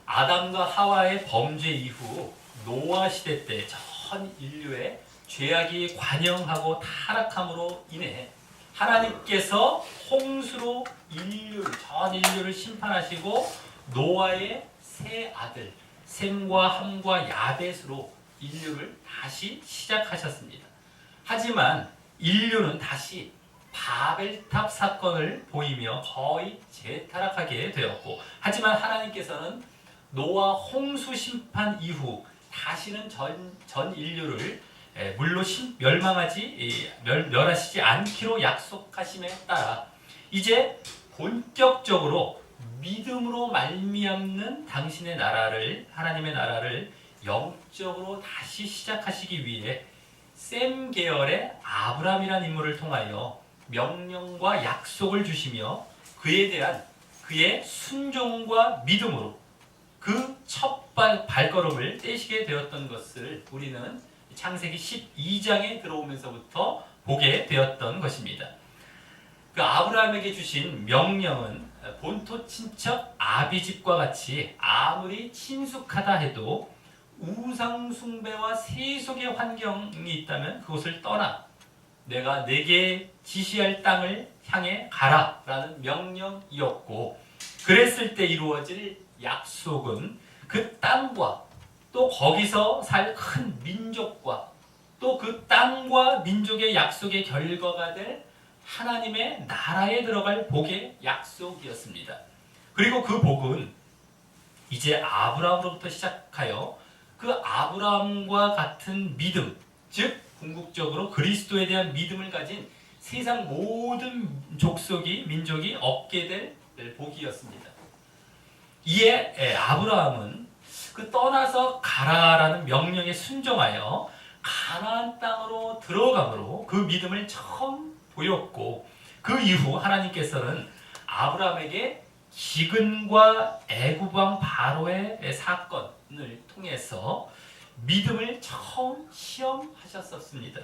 아담과 하와의 범죄 이후 노아 시대 때 전 인류의 죄악이 관영하고 타락함으로 인해 하나님께서 홍수로 전 인류를 심판하시고 노아의 세 아들 셈과 함과 야벳으로 인류를 다시 시작하셨습니다. 하지만 인류는 다시 바벨탑 사건을 보이며 거의 재타락하게 되었고, 하지만 하나님께서는 노아 홍수 심판 이후 다시는 전 인류를 물로 멸하시지 않기로 약속하심에 따라 이제 본격적으로 믿음으로 말미암는 당신의 나라를, 하나님의 나라를 영적으로 다시 시작하시기 위해 셈 계열의 아브라함이라는 인물을 통하여 명령과 약속을 주시며 그에 대한 그의 순종과 믿음으로 그 첫 발걸음을 떼시게 되었던 것을 우리는 창세기 12장에 들어오면서부터 보게 되었던 것입니다. 그 아브라함에게 주신 명령은 본토 친척 아비집과 같이 아무리 친숙하다 해도 우상 숭배와 세속의 환경이 있다면 그곳을 떠나 내가 내게 지시할 땅을 향해 가라 라는 명령이었고, 그랬을 때 이루어질 약속은 그 땅과 또 거기서 살 큰 민족과 또 그 땅과 민족의 약속의 결과가 될 하나님의 나라에 들어갈 복의 약속이었습니다. 그리고 그 복은 이제 아브라함으로부터 시작하여 그 아브라함과 같은 믿음, 즉 궁극적으로 그리스도에 대한 믿음을 가진 세상 모든 민족이 얻게 될 복이었습니다. 이에 아브라함은 그 떠나서 가라라는 명령에 순종하여 가나안 땅으로 들어감으로 그 믿음을 처음 보였고, 그 이후 하나님께서는 아브라함에게 기근과 애굽 왕 바로의 사건을 통해서 믿음을 처음 시험하셨었습니다.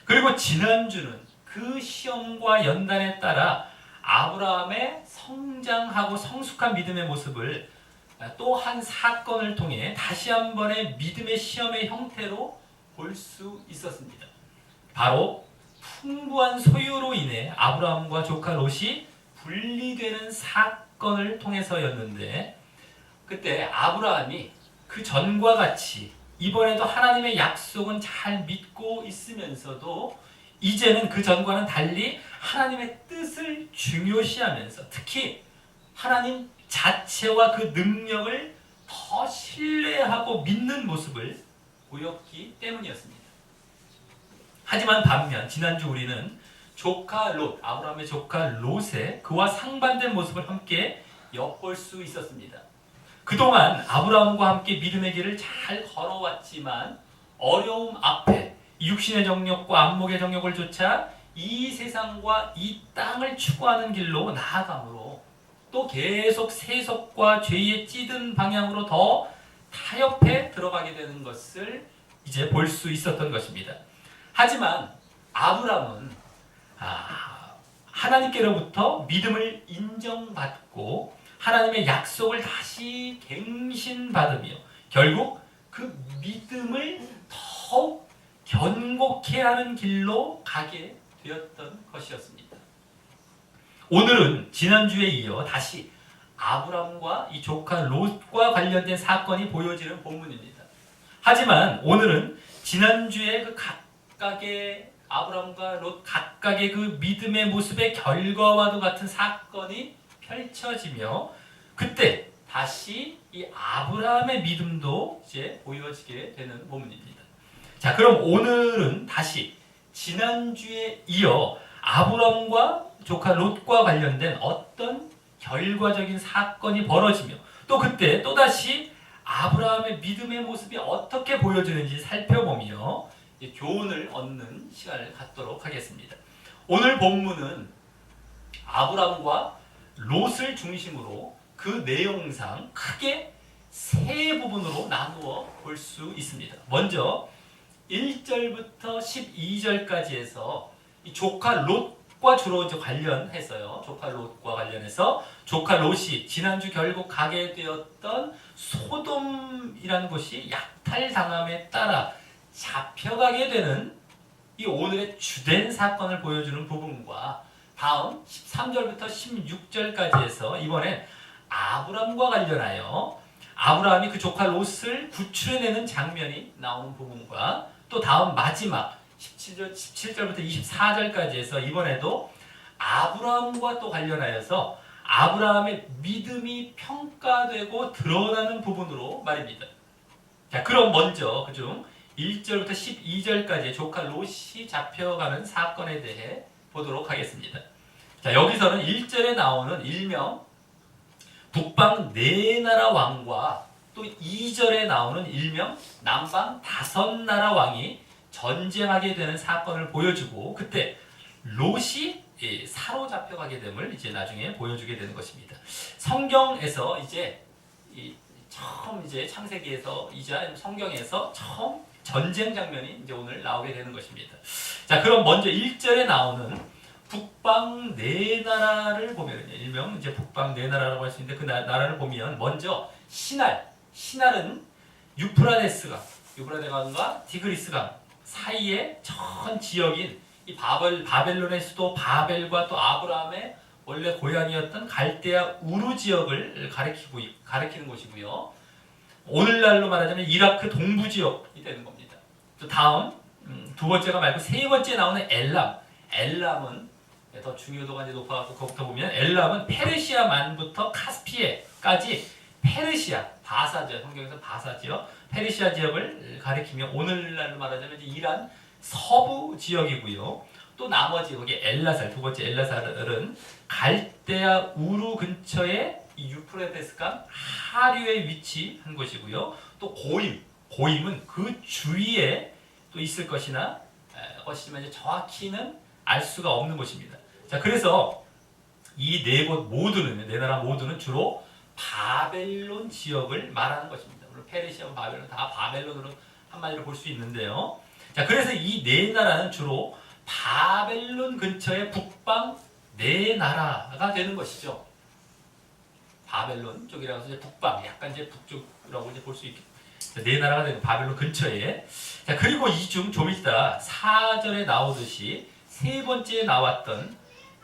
그리고 지난주는 그 시험과 연단에 따라 아브라함의 성장하고 성숙한 믿음의 모습을 또 한 사건을 통해 다시 한 번의 믿음의 시험의 형태로 볼 수 있었습니다. 바로 풍부한 소유로 인해 아브라함과 조카 롯이 분리되는 사건을 통해서였는데, 그때 아브라함이 그 전과 같이 이번에도 하나님의 약속은 잘 믿고 있으면서도 이제는 그 전과는 달리 하나님의 뜻을 중요시하면서 특히 하나님 자체와 그 능력을 더 신뢰하고 믿는 모습을 보였기 때문이었습니다. 하지만 반면 지난주 우리는 조카 롯, 아브라함의 조카 롯의 그와 상반된 모습을 함께 엿볼 수 있었습니다. 그동안 아브라함과 함께 믿음의 길을 잘 걸어왔지만 어려움 앞에 육신의 정욕과 안목의 정욕을 쫓아 이 세상과 이 땅을 추구하는 길로 나아가므로 또 계속 세속과 죄에 찌든 방향으로 더 타협해 들어가게 되는 것을 이제 볼 수 있었던 것입니다. 하지만 아브라함은 하나님께로부터 믿음을 인정받고 하나님의 약속을 다시 갱신받으며 결국 그 믿음을 더욱 견고케 하는 길로 가게 되었던 것이었습니다. 오늘은 지난주에 이어 다시 아브라함과 이 조카 롯과 관련된 사건이 보여지는 본문입니다. 하지만 오늘은 지난주에 그 각각의 아브라함과 롯 각각의 그 믿음의 모습의 결과와도 같은 사건이 펼쳐지며 그때 다시 이 아브라함의 믿음도 이제 보여지게 되는 본문입니다. 자, 그럼 오늘은 다시 지난주에 이어 아브라함과 조카 롯과 관련된 어떤 결과적인 사건이 벌어지며 또 그때 또다시 아브라함의 믿음의 모습이 어떻게 보여지는지 살펴보며 교훈을 얻는 시간을 갖도록 하겠습니다. 오늘 본문은 아브라함과 롯을 중심으로 그 내용상 크게 세 부분으로 나누어 볼 수 있습니다. 먼저 1절부터 12절까지 해서 이 조카 롯과 롯과 주로 이제 관련했어요. 조카 롯과 관련해서 조카 롯이 지난주 결국 가게 되었던 소돔이라는 곳이 약탈당함에 따라 잡혀가게 되는 이 오늘의 주된 사건을 보여주는 부분과 다음 13절부터 16절까지 해서 이번엔 아브람과 관련하여 아브라함이 그 조카 롯을 구출해내는 장면이 나오는 부분과 또 다음 마지막 17절부터 24절까지 해서 이번에도 아브라함과 또 관련하여서 아브라함의 믿음이 평가되고 드러나는 부분으로 말입니다. 자, 그럼 먼저 그중 1절부터 12절까지 조카 롯이 잡혀가는 사건에 대해 보도록 하겠습니다. 자, 여기서는 1절에 나오는 일명 북방 네 나라 왕과 또 2절에 나오는 일명 남방 다섯 나라 왕이 전쟁하게 되는 사건을 보여주고 그때 롯이 사로잡혀가게 됨을 이제 나중에 보여주게 되는 것입니다. 성경에서 이제 처음 이제 창세기에서 이제 성경에서 처음 전쟁 장면이 이제 오늘 나오게 되는 것입니다. 자, 그럼 먼저 1절에 나오는 북방 네 나라를 보면 일명 이제 북방 네 나라라고 할 수 있는데 그 나라를 보면 먼저 신할은 유프라데스강과 디그리스강 사이의 전 지역인 이 바벨론의 수도 바벨과 또 아브라함의 원래 고향이었던 갈대아 우루 지역을 가리키는 곳이고요. 오늘날로 말하자면 이라크 동부 지역이 되는 겁니다. 또 다음 두 번째가 말고 세 번째 나오는 엘람은 더 중요도가 이제 높아서 거기서 보면 엘람은 페르시아만부터 카스피해까지 페르시아 바사죠. 성경에서 바사지요. 페르시아 지역을 가리키며 오늘날로 말하자면 이제 이란 서부 지역이고요. 또 나머지 거기 두 번째 엘라살은 갈대아 우루 근처에 이 유프라데스강 하류에 위치한 곳이고요. 또 고임은 그 주위에 또 있을 것이지만 이제 정확히는 알 수가 없는 곳입니다. 자, 그래서 이 네 나라 모두는 주로 바벨론 지역을 말하는 것입니다. 물론 페르시아, 바벨론 다 바벨론으로 한마디로 볼 수 있는데요. 자, 그래서 이 네 나라는 주로 바벨론 근처의 북방 네 나라가 되는 것이죠. 바벨론 쪽이라고 해서 북방, 약간 이제 북쪽이라고 이제 볼 수 있겠죠. 네 나라가 되는 바벨론 근처에. 자, 그리고 이 중 좀 이따 4절에 나오듯이 세 번째에 나왔던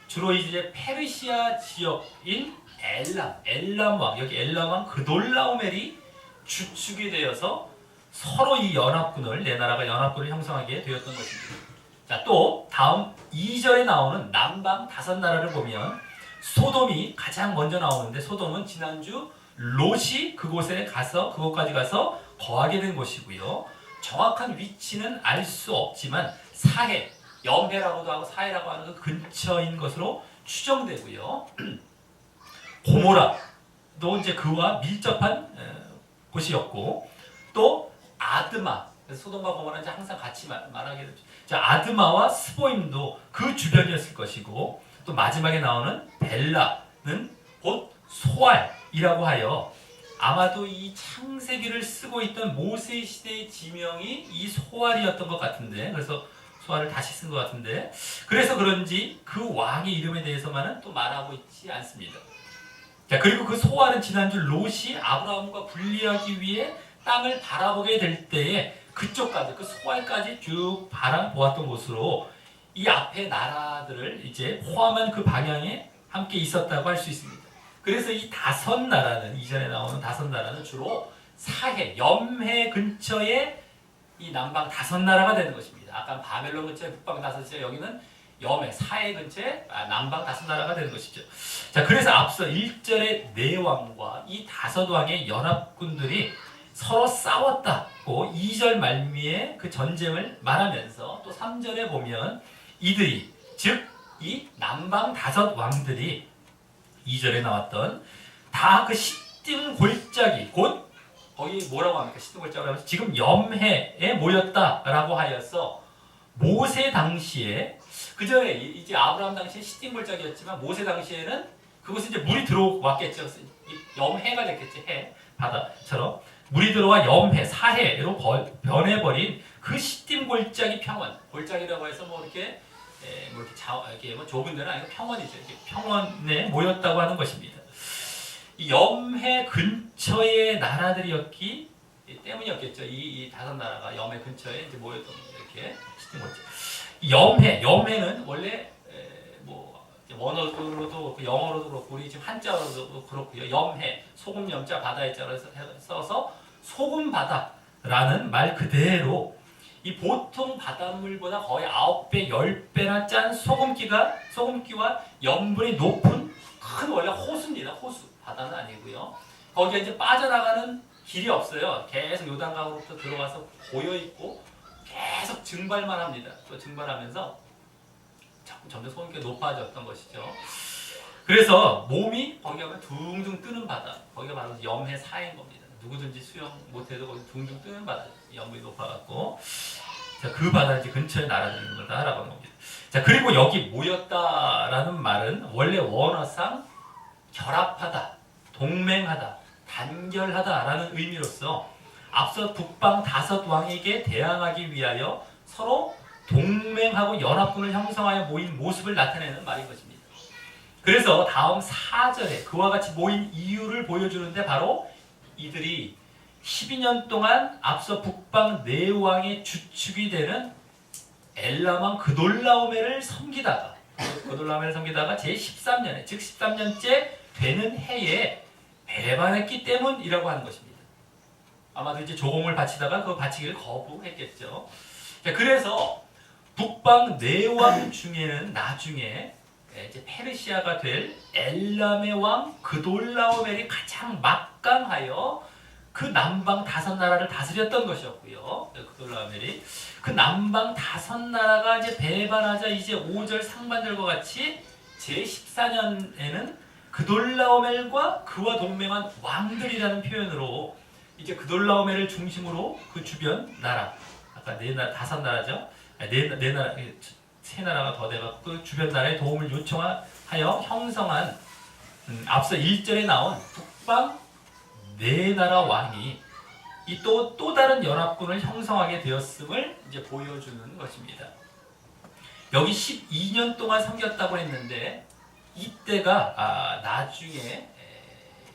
주로 이제 페르시아 지역인 엘람 왕, 여기 엘람 왕 그돌라오멜이 주축이 되어서 서로 이 네 나라가 연합군을 형성하게 되었던 것입니다. 자, 또 다음 2절에 나오는 남방 다섯 나라를 보면 소돔이 가장 먼저 나오는데 소돔은 지난주 롯이 그곳까지 가서 거하게 된 곳이고요. 정확한 위치는 알 수 없지만 염해라고도 하고 사해라고 하는 그 근처인 것으로 추정되고요. 고모라도 이제 그와 밀접한 곳이었고 또 아드마, 소돔과 고모라는 이제 항상 같이 말하게 되죠. 자, 아드마와 스보임도 그 주변이었을 것이고 또 마지막에 나오는 벨라는 곧 소알이라고 하여 아마도 이 창세기를 쓰고 있던 모세 시대의 지명이 이 소알이었던 것 같은데 그래서 소알을 다시 쓴 것 같은데 그래서 그런지 그 왕의 이름에 대해서만은 또 말하고 있지 않습니다. 자, 그리고 그 소알은 지난주 롯이 아브라함과 분리하기 위해 땅을 바라보게 될 때에 그쪽까지 그 소알까지 쭉 바라보았던 곳으로 이 앞에 나라들을 이제 포함한 그 방향에 함께 있었다고 할 수 있습니다. 그래서 이 다섯 나라는 이전에 나오는 다섯 나라는 주로 염해 근처에 이 남방 다섯 나라가 되는 것입니다. 아까 바벨론 근처에 북방 다섯이죠. 여기는 사해 근처에 남방 다섯 나라가 되는 것이죠. 자, 그래서 앞서 1절의 네 왕과 이 다섯 왕의 연합군들이 서로 싸웠다고 2절 말미에 그 전쟁을 말하면서 또 3절에 보면 이들이 즉 이 남방 다섯 왕들이 2절에 나왔던 다 그 시딤 골짜기 곧 거기 뭐라고 합니까? 시딤 골짜기라고 해서 지금 염해에 모였다라고 하여서 모세 당시에 그 전에 이제 아브라함 당시에 시딤 골짜기였지만 모세 당시에는 그곳에 이제 물이 들어왔겠죠. 염해가 됐겠지. 바다처럼 물이 들어와 사해로 변해버린 그 시딤 골짜기 골짜기라고 해서 뭐 이렇게 뭐 이렇게 뭐 좁은 데는 아니고 평원이죠. 이렇게 평원에 모였다고 하는 것입니다. 이 염해 근처의 나라들이었기 때문이었겠죠. 이 다섯 나라가 염해 근처에 이제 모였던 이렇게 시스템 거죠. 염해는 원래 뭐 원어로도 영어로도 그렇고 우리 지금 한자어로도 그렇고요. 염해 소금 염자 바다의 자로 써서 소금 바다라는 말 그대로 이 보통 바닷물보다 거의 9배, 10배나 짠 소금기와 염분이 높은 큰 원래 호수입니다. 호수. 바다는 아니고요. 거기에 이제 빠져나가는 길이 없어요. 계속 요단강으로부터 들어와서 고여 있고 계속 증발만 합니다. 또 증발하면서 점점 소금기가 높아졌던 것이죠. 그래서 몸이 거기 가면 둥둥 뜨는 바다. 거기가 바로 염해 사해인 겁니다. 누구든지 수영 못해도 거기 둥둥 뜨는 바다. 염분이 높아갖고 자, 그 바다 이제 근처에 나라들이 있는 거다라고 하는 겁니다. 자, 그리고 여기 모였다라는 말은 원래 원어상 결합하다, 동맹하다, 단결하다라는 의미로서 앞서 북방 다섯 왕에게 대항하기 위하여 서로 동맹하고 연합군을 형성하여 모인 모습을 나타내는 말인 것입니다. 그래서 다음 4절에 그와 같이 모인 이유를 보여주는데 바로 이들이 12년 동안 앞서 북방 네 왕의 주축이 되는 엘라만 그돌라오메를 섬기다가 제13년에 즉 13년째 되는 해에 배반했기 때문이라고 하는 것입니다. 아마도 이제 조공을 바치다가 그 바치기를 거부했겠죠. 자, 그래서 북방 네 왕 중에는 나중에 이제 페르시아가 될 엘람의 왕 그돌라오멜이 가장 막강하여 그 남방 다섯 나라를 다스렸던 것이었고요. 그돌라오멜이 그 남방 다섯 나라가 이제 배반하자 이제 5절 상반절과 같이 제14년에는 그돌라오멜과 그와 동맹한 왕들이라는 표현으로 이제 그돌라오멜을 중심으로 그 주변 나라 아까 다섯 나라죠. 네 나라 세 나라가 더 돼갖고 그 주변 나라의 도움을 요청하여 형성한 앞서 1절에 나온 북방 네 나라 왕이 이 또 다른 연합군을 형성하게 되었음을 이제 보여주는 것입니다. 여기 12년 동안 섬겼다고 했는데 이때가 나중에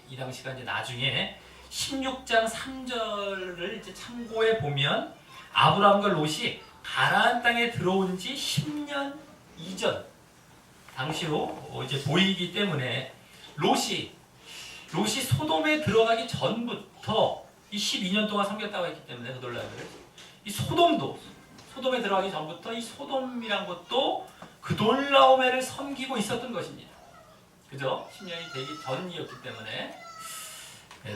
이 당시가 이제 나중에 16장 3절을 이제 참고해 보면 아브라함과 롯이 가나안 땅에 들어온 지 10년 이전 당시로 이제 보이기 때문에 롯이 소돔에 들어가기 전부터 이 12년 동안 섬겼다고 했기 때문에 그돌라오멜을 이 소돔에 들어가기 전부터 이 소돔이란 것도 그돌라오멜을 섬기고 있었던 것입니다. 그죠? 10년이 되기 전이었기 때문에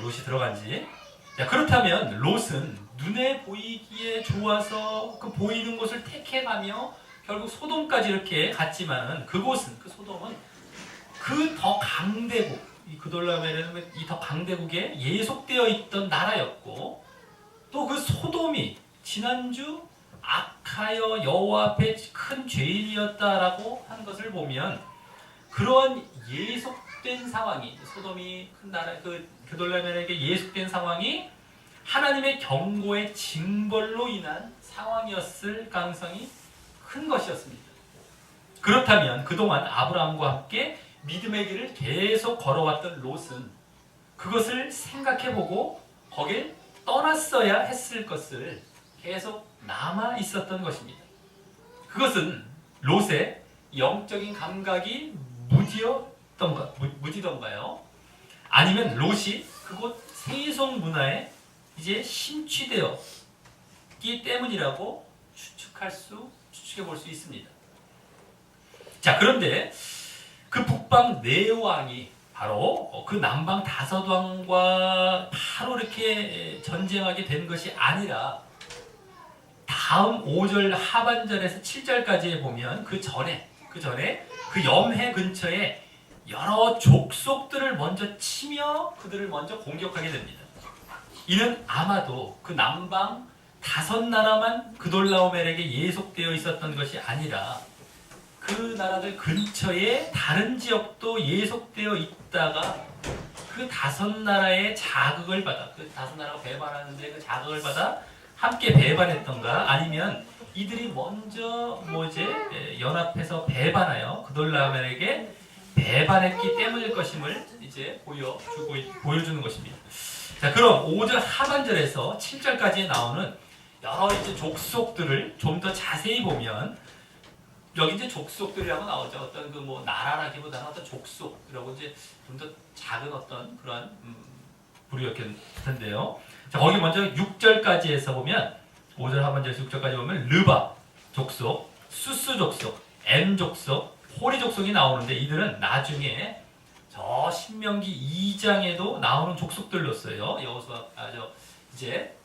롯이 들어간 지. 자, 그렇다면 롯은 눈에 보이기에 좋아서 그 보이는 곳을 택해가며 결국 소돔까지 이렇게 갔지만은 그 소돔은 그 더 강대국, 이 그돌라오멜은 이 더 강대국에 예속되어 있던 나라였고 또 그 소돔이 지난주 악하여 여호와 앞에 큰 죄인이었다라고 한 것을 보면 그러한 예속된 상황이 소돔이 큰 나라 그돌라오멜에게 예속된 상황이 하나님의 경고의 징벌로 인한 상황이었을 가능성이 큰 것이었습니다. 그렇다면 그동안 아브라함과 함께 믿음의 길을 계속 걸어왔던 롯은 그것을 생각해보고 거길 떠났어야 했을 것을 계속 남아 있었던 것입니다. 그것은 롯의 영적인 감각이 무디던가요? 아니면 롯이 그곳 세속 문화에 이제 심취되었기 때문이라고 추측해 볼 수 있습니다. 자, 그런데 그 북방 네 왕이 바로 그 남방 다섯 왕과 바로 이렇게 전쟁하게 된 것이 아니라 다음 5절 하반절에서 7절까지에 보면 그 전에 그 염해 근처에 여러 족속들을 먼저 치며 그들을 먼저 공격하게 됩니다. 이는 아마도 그 남방 다섯 나라만 그돌라오멜에게 예속되어 있었던 것이 아니라 그 나라들 근처에 다른 지역도 예속되어 있다가 그 다섯 나라의 자극을 받아 그 다섯 나라가 배반하는데 그 자극을 받아 함께 배반했던가 아니면 이들이 먼저 연합해서 배반하여 그돌라멜에게 배반했기 때문일 것임을 이제 보여주는 것입니다. 자, 그럼 5절 하반절에서 7절까지 나오는 여러 이제 족속들을 좀 더 자세히 보면 여기 이제 족속들이라고 나오죠. 어떤 그 뭐 나라라기보다는 어떤 족속이라고 이제 좀 더 작은 어떤 그런 부류였을 텐데요. 자, 거기 먼저 6절까지 해서 보면 5절 하반절에서 6절까지 보면 르바 족속, 수스 족속, 엠 족속, 호리 족속이 나오는데 이들은 나중에 저 신명기 2장에도 나오는 족속들로서요. 이제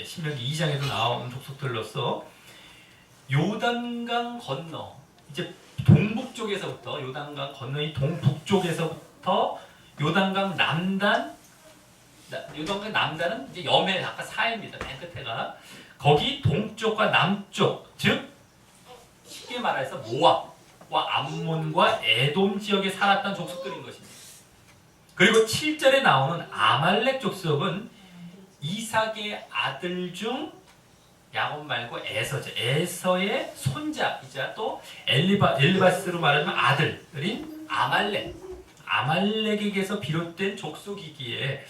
신명기 2장에도 나오는 족속들로서 요단강 건너 이제 동북 쪽에서부터 요단강 건너 이 동북쪽에서부터 요단강 남단은 이제 염해 아까 사해입니다. 맨 끝에가 거기 동쪽과 남쪽 즉 쉽게 말해서 모압과 암몬과 에돔 지역에 살았던 족속들인 것입니다. 그리고 7절에 나오는 아말렉 족속은 이삭의 아들 중 야곱 말고 에서죠. 에서의 손자이자 또 엘리바스로 말하면 아들인 아말렉에게서 비롯된 족속이기에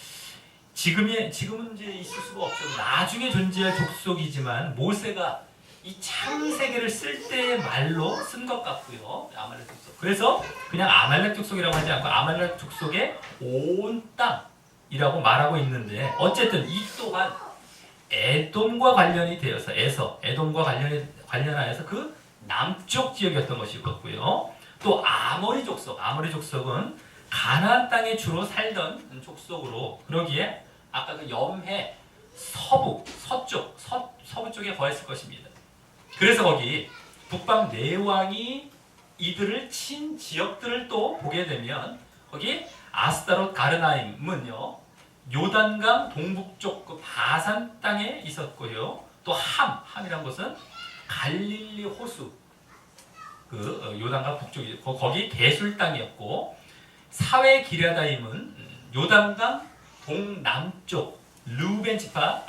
지금은 이제 있을 수가 없죠. 나중에 존재할 족속이지만 모세가 이 창세기를 쓸 때의 말로 쓴 것 같고요. 아말렉 족속. 그래서 그냥 아말렉 족속이라고 하지 않고 아말렉 족속의 온 땅이라고 말하고 있는데 어쨌든 이 또한 에돔과 관련이 되어서 에돔과 관련하여서 그 남쪽 지역이었던 것이었고요. 또 아모리 족속은 가나안 땅에 주로 살던 족속으로 그러기에 아까 그 염해 서부 쪽에 거했을 것입니다. 그래서 거기 북방 네 왕이 이들을 친 지역들을 또 보게 되면 거기 아스타롯 가르나임은요. 요단강 동북쪽 그 바산 땅에 있었고요. 또 함이란 곳은 갈릴리 호수 그 요단강 북쪽이 거기 게술 땅이었고 사회 기랴다임은 요단강 동남쪽 르벤 지파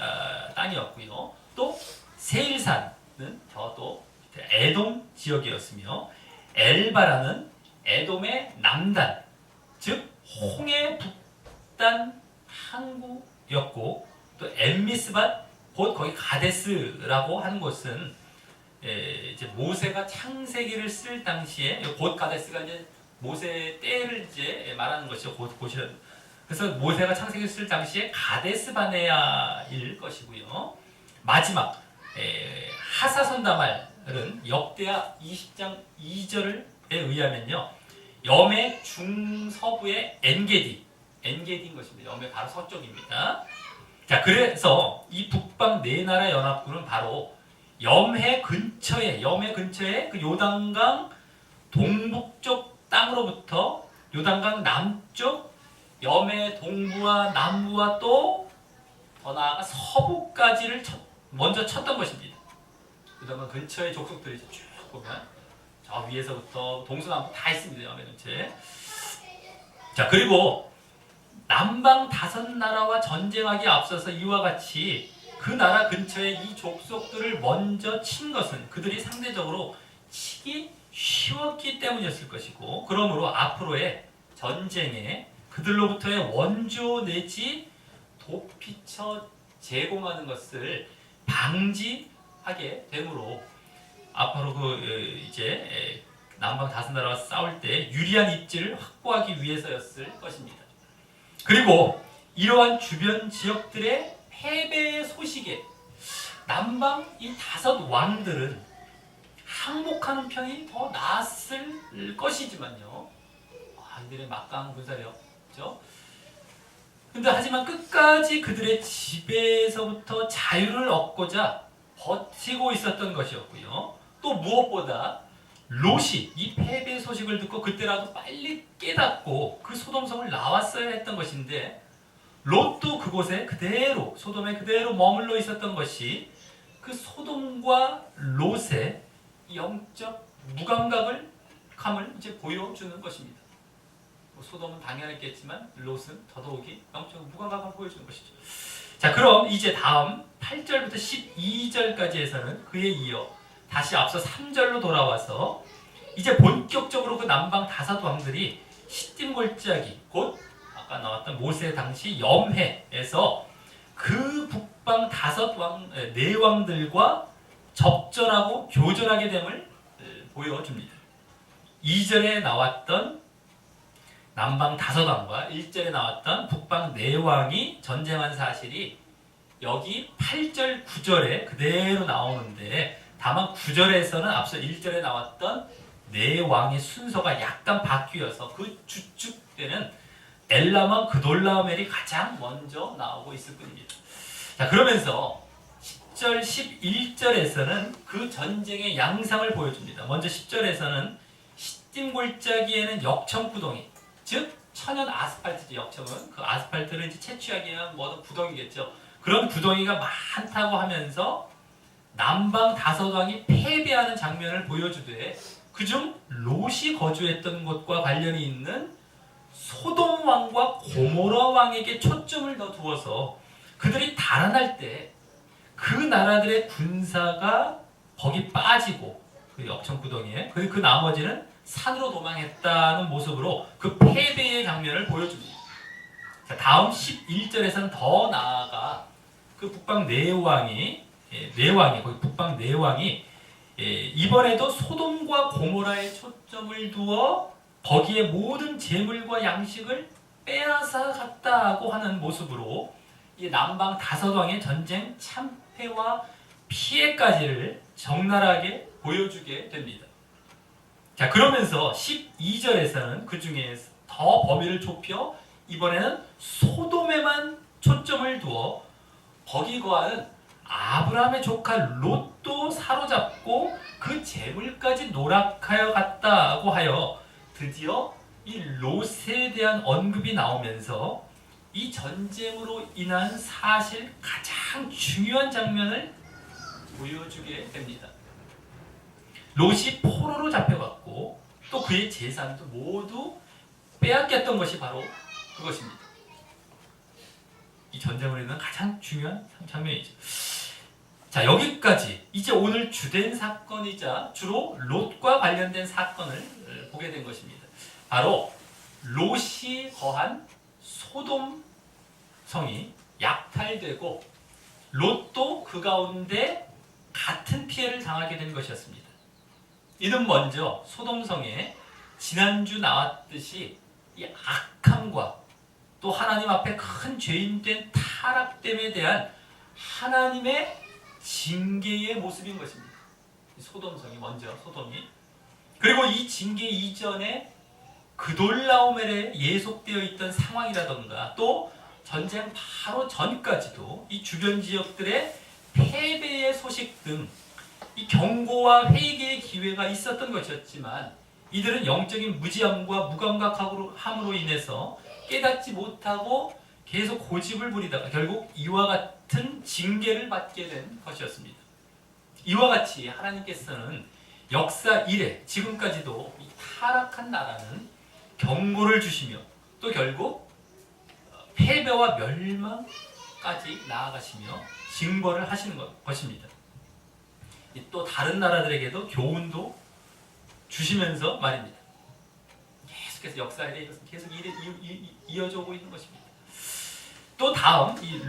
땅이었고요. 또 세일산은 저도 에돔 지역이었으며 엘바라는 에돔의 남단 즉 홍해 북단 항구였고 또 엠미스밭 곧 거기 가데스라고 하는 곳은 이제 모세가 창세기를 쓸 당시에 곧 가데스가 이제 모세 때를 이제 말하는 것이죠. 곧이라. 그래서 모세가 창세기를 쓸 당시에 가데스 바네아일 것이고요. 마지막 하사손다말은 역대하 20장 2절에 의하면요. 염해 중서부의 엔게디인 것입니다. 염해 바로 서쪽입니다. 자, 그래서 이 북방 네 나라 연합군은 바로 염해 근처에 그 요단강 동북쪽 땅으로부터 요단강 남쪽 염해 동부와 남부와 또 더 나아가 서부까지를 먼저 쳤던 것입니다. 요단강 근처의 족속들이 쭉 보면 저 위에서부터 동서남북 다 있습니다. 염해 근처에. 자, 그리고 남방 5나라와 전쟁하기에 앞서서 이와 같이 그 나라 근처에 이 족속들을 먼저 친 것은 그들이 상대적으로 치기 쉬웠기 때문이었을 것이고 그러므로 앞으로의 전쟁에 그들로부터의 원조 내지 도피처 제공하는 것을 방지하게 되므로 앞으로 이제 남방 5나라와 싸울 때 유리한 입지를 확보하기 위해서였을 것입니다. 그리고 이러한 주변 지역들의 패배의 소식에 남방 이 5 왕들은 항복하는 편이 더 나았을 것이지만요. 이들의 막강한 군사력이죠. 근데 하지만 끝까지 그들의 지배에서부터 자유를 얻고자 버티고 있었던 것이었고요. 또 무엇보다 롯이 이 패배 소식을 듣고 그때라도 빨리 깨닫고 그 소돔성을 나왔어야 했던 것인데 롯도 그곳에 그대로 소돔에 그대로 머물러 있었던 것이 그 소돔과 롯의 영적 무감각을 감을 이제 보여주는 것입니다. 소돔은 당연했겠지만 롯은 더더욱이 영적 무감각을 보여주는 것이죠. 자, 그럼 이제 다음 8절부터 12절까지에서는 그에 이어 다시 앞서 3절로 돌아와서 이제 본격적으로 그 남방 다섯 왕들이 시딤 골짜기, 곧 아까 나왔던 모세 당시 염해에서 그 북방 네 왕들과 적절하고 교절하게 됨을 보여줍니다. 2절에 나왔던 남방 다섯 왕과 1절에 나왔던 북방 네 왕이 전쟁한 사실이 여기 8절, 9절에 그대로 나오는데, 다만 9절에서는 앞서 1절에 나왔던 네 왕의 순서가 약간 바뀌어서 그 주축되는 엘람왕 그돌라오멜이 가장 먼저 나오고 있을 뿐입니다. 자, 그러면서 10절, 11절에서는 그 전쟁의 양상을 보여줍니다. 먼저 10절에서는 시딤 골짜기에는 역청구덩이, 즉 천연 아스팔트죠. 역청은 그 아스팔트를 이제 채취하기 위한 모든 구덩이겠죠. 그런 구덩이가 많다고 하면서 남방 다섯 왕이 패배하는 장면을 보여주되, 그중 롯이 거주했던 곳과 관련이 있는 소돔 왕과 고모라 왕에게 초점을 더 두어서 그들이 달아날 때 그 나라들의 군사가 거기 빠지고 그 역청구덩이에 그 나머지는 산으로 도망했다는 모습으로 그 패배의 장면을 보여줍니다. 자, 다음 11절에서는 더 나아가 그 북방 네 왕이 거기 북방 네 왕이 이번에도 소돔과 고모라에 초점을 두어 거기에 모든 재물과 양식을 빼앗아 갔다고 하는 모습으로 이 남방 다섯 왕의 전쟁 참패와 피해까지를 적나라하게 보여주게 됩니다. 자, 그러면서 12절에서는 그 중에 더 범위를 좁혀 이번에는 소돔에만 초점을 두어 거기 거하는 아브라함의 조카 롯도 사로잡고 그 재물까지 노락하여 갔다고 하여 드디어 이 롯에 대한 언급이 나오면서 이 전쟁으로 인한 사실 가장 중요한 장면을 보여주게 됩니다. 롯이 포로로 잡혀갔고 또 그의 재산도 모두 빼앗겼던 것이 바로 그것입니다. 이 전쟁으로 인한 가장 중요한 장면이죠. 자, 여기까지 이제 오늘 주된 사건이자 주로 롯과 관련된 사건을 보게 된 것입니다. 바로 롯이 거한 소돔 성이 약탈되고 롯도 그 가운데 같은 피해를 당하게 된 것이었습니다. 이는 먼저 소돔 성에 지난주 나왔듯이 이 악함과 또 하나님 앞에 큰 죄인된 타락됨에 대한 하나님의 징계의 모습인 것입니다. 소돔성이 먼저 소돔이, 그리고 이 징계 이전에 그돌라오멜에 예속되어 있던 상황이라던가 또 전쟁 바로 전까지도 이 주변 지역들의 패배의 소식 등 이 경고와 회개의 기회가 있었던 것이었지만 이들은 영적인 무지함과 무감각함으로 인해서 깨닫지 못하고 계속 고집을 부리다가 결국 이와 같은 징계를 받게 된 것이었습니다. 이와 같이 하나님께서는 역사 이래 지금까지도 이 타락한 나라는 경고를 주시며 또 결국 패배와 멸망까지 나아가시며 징벌을 하시는 것입니다. 또 다른 나라들에게도 교훈도 주시면서 말입니다. 계속해서 역사 이래 이것은 계속 이어져 오고 있는 것입니다. 또 다음 이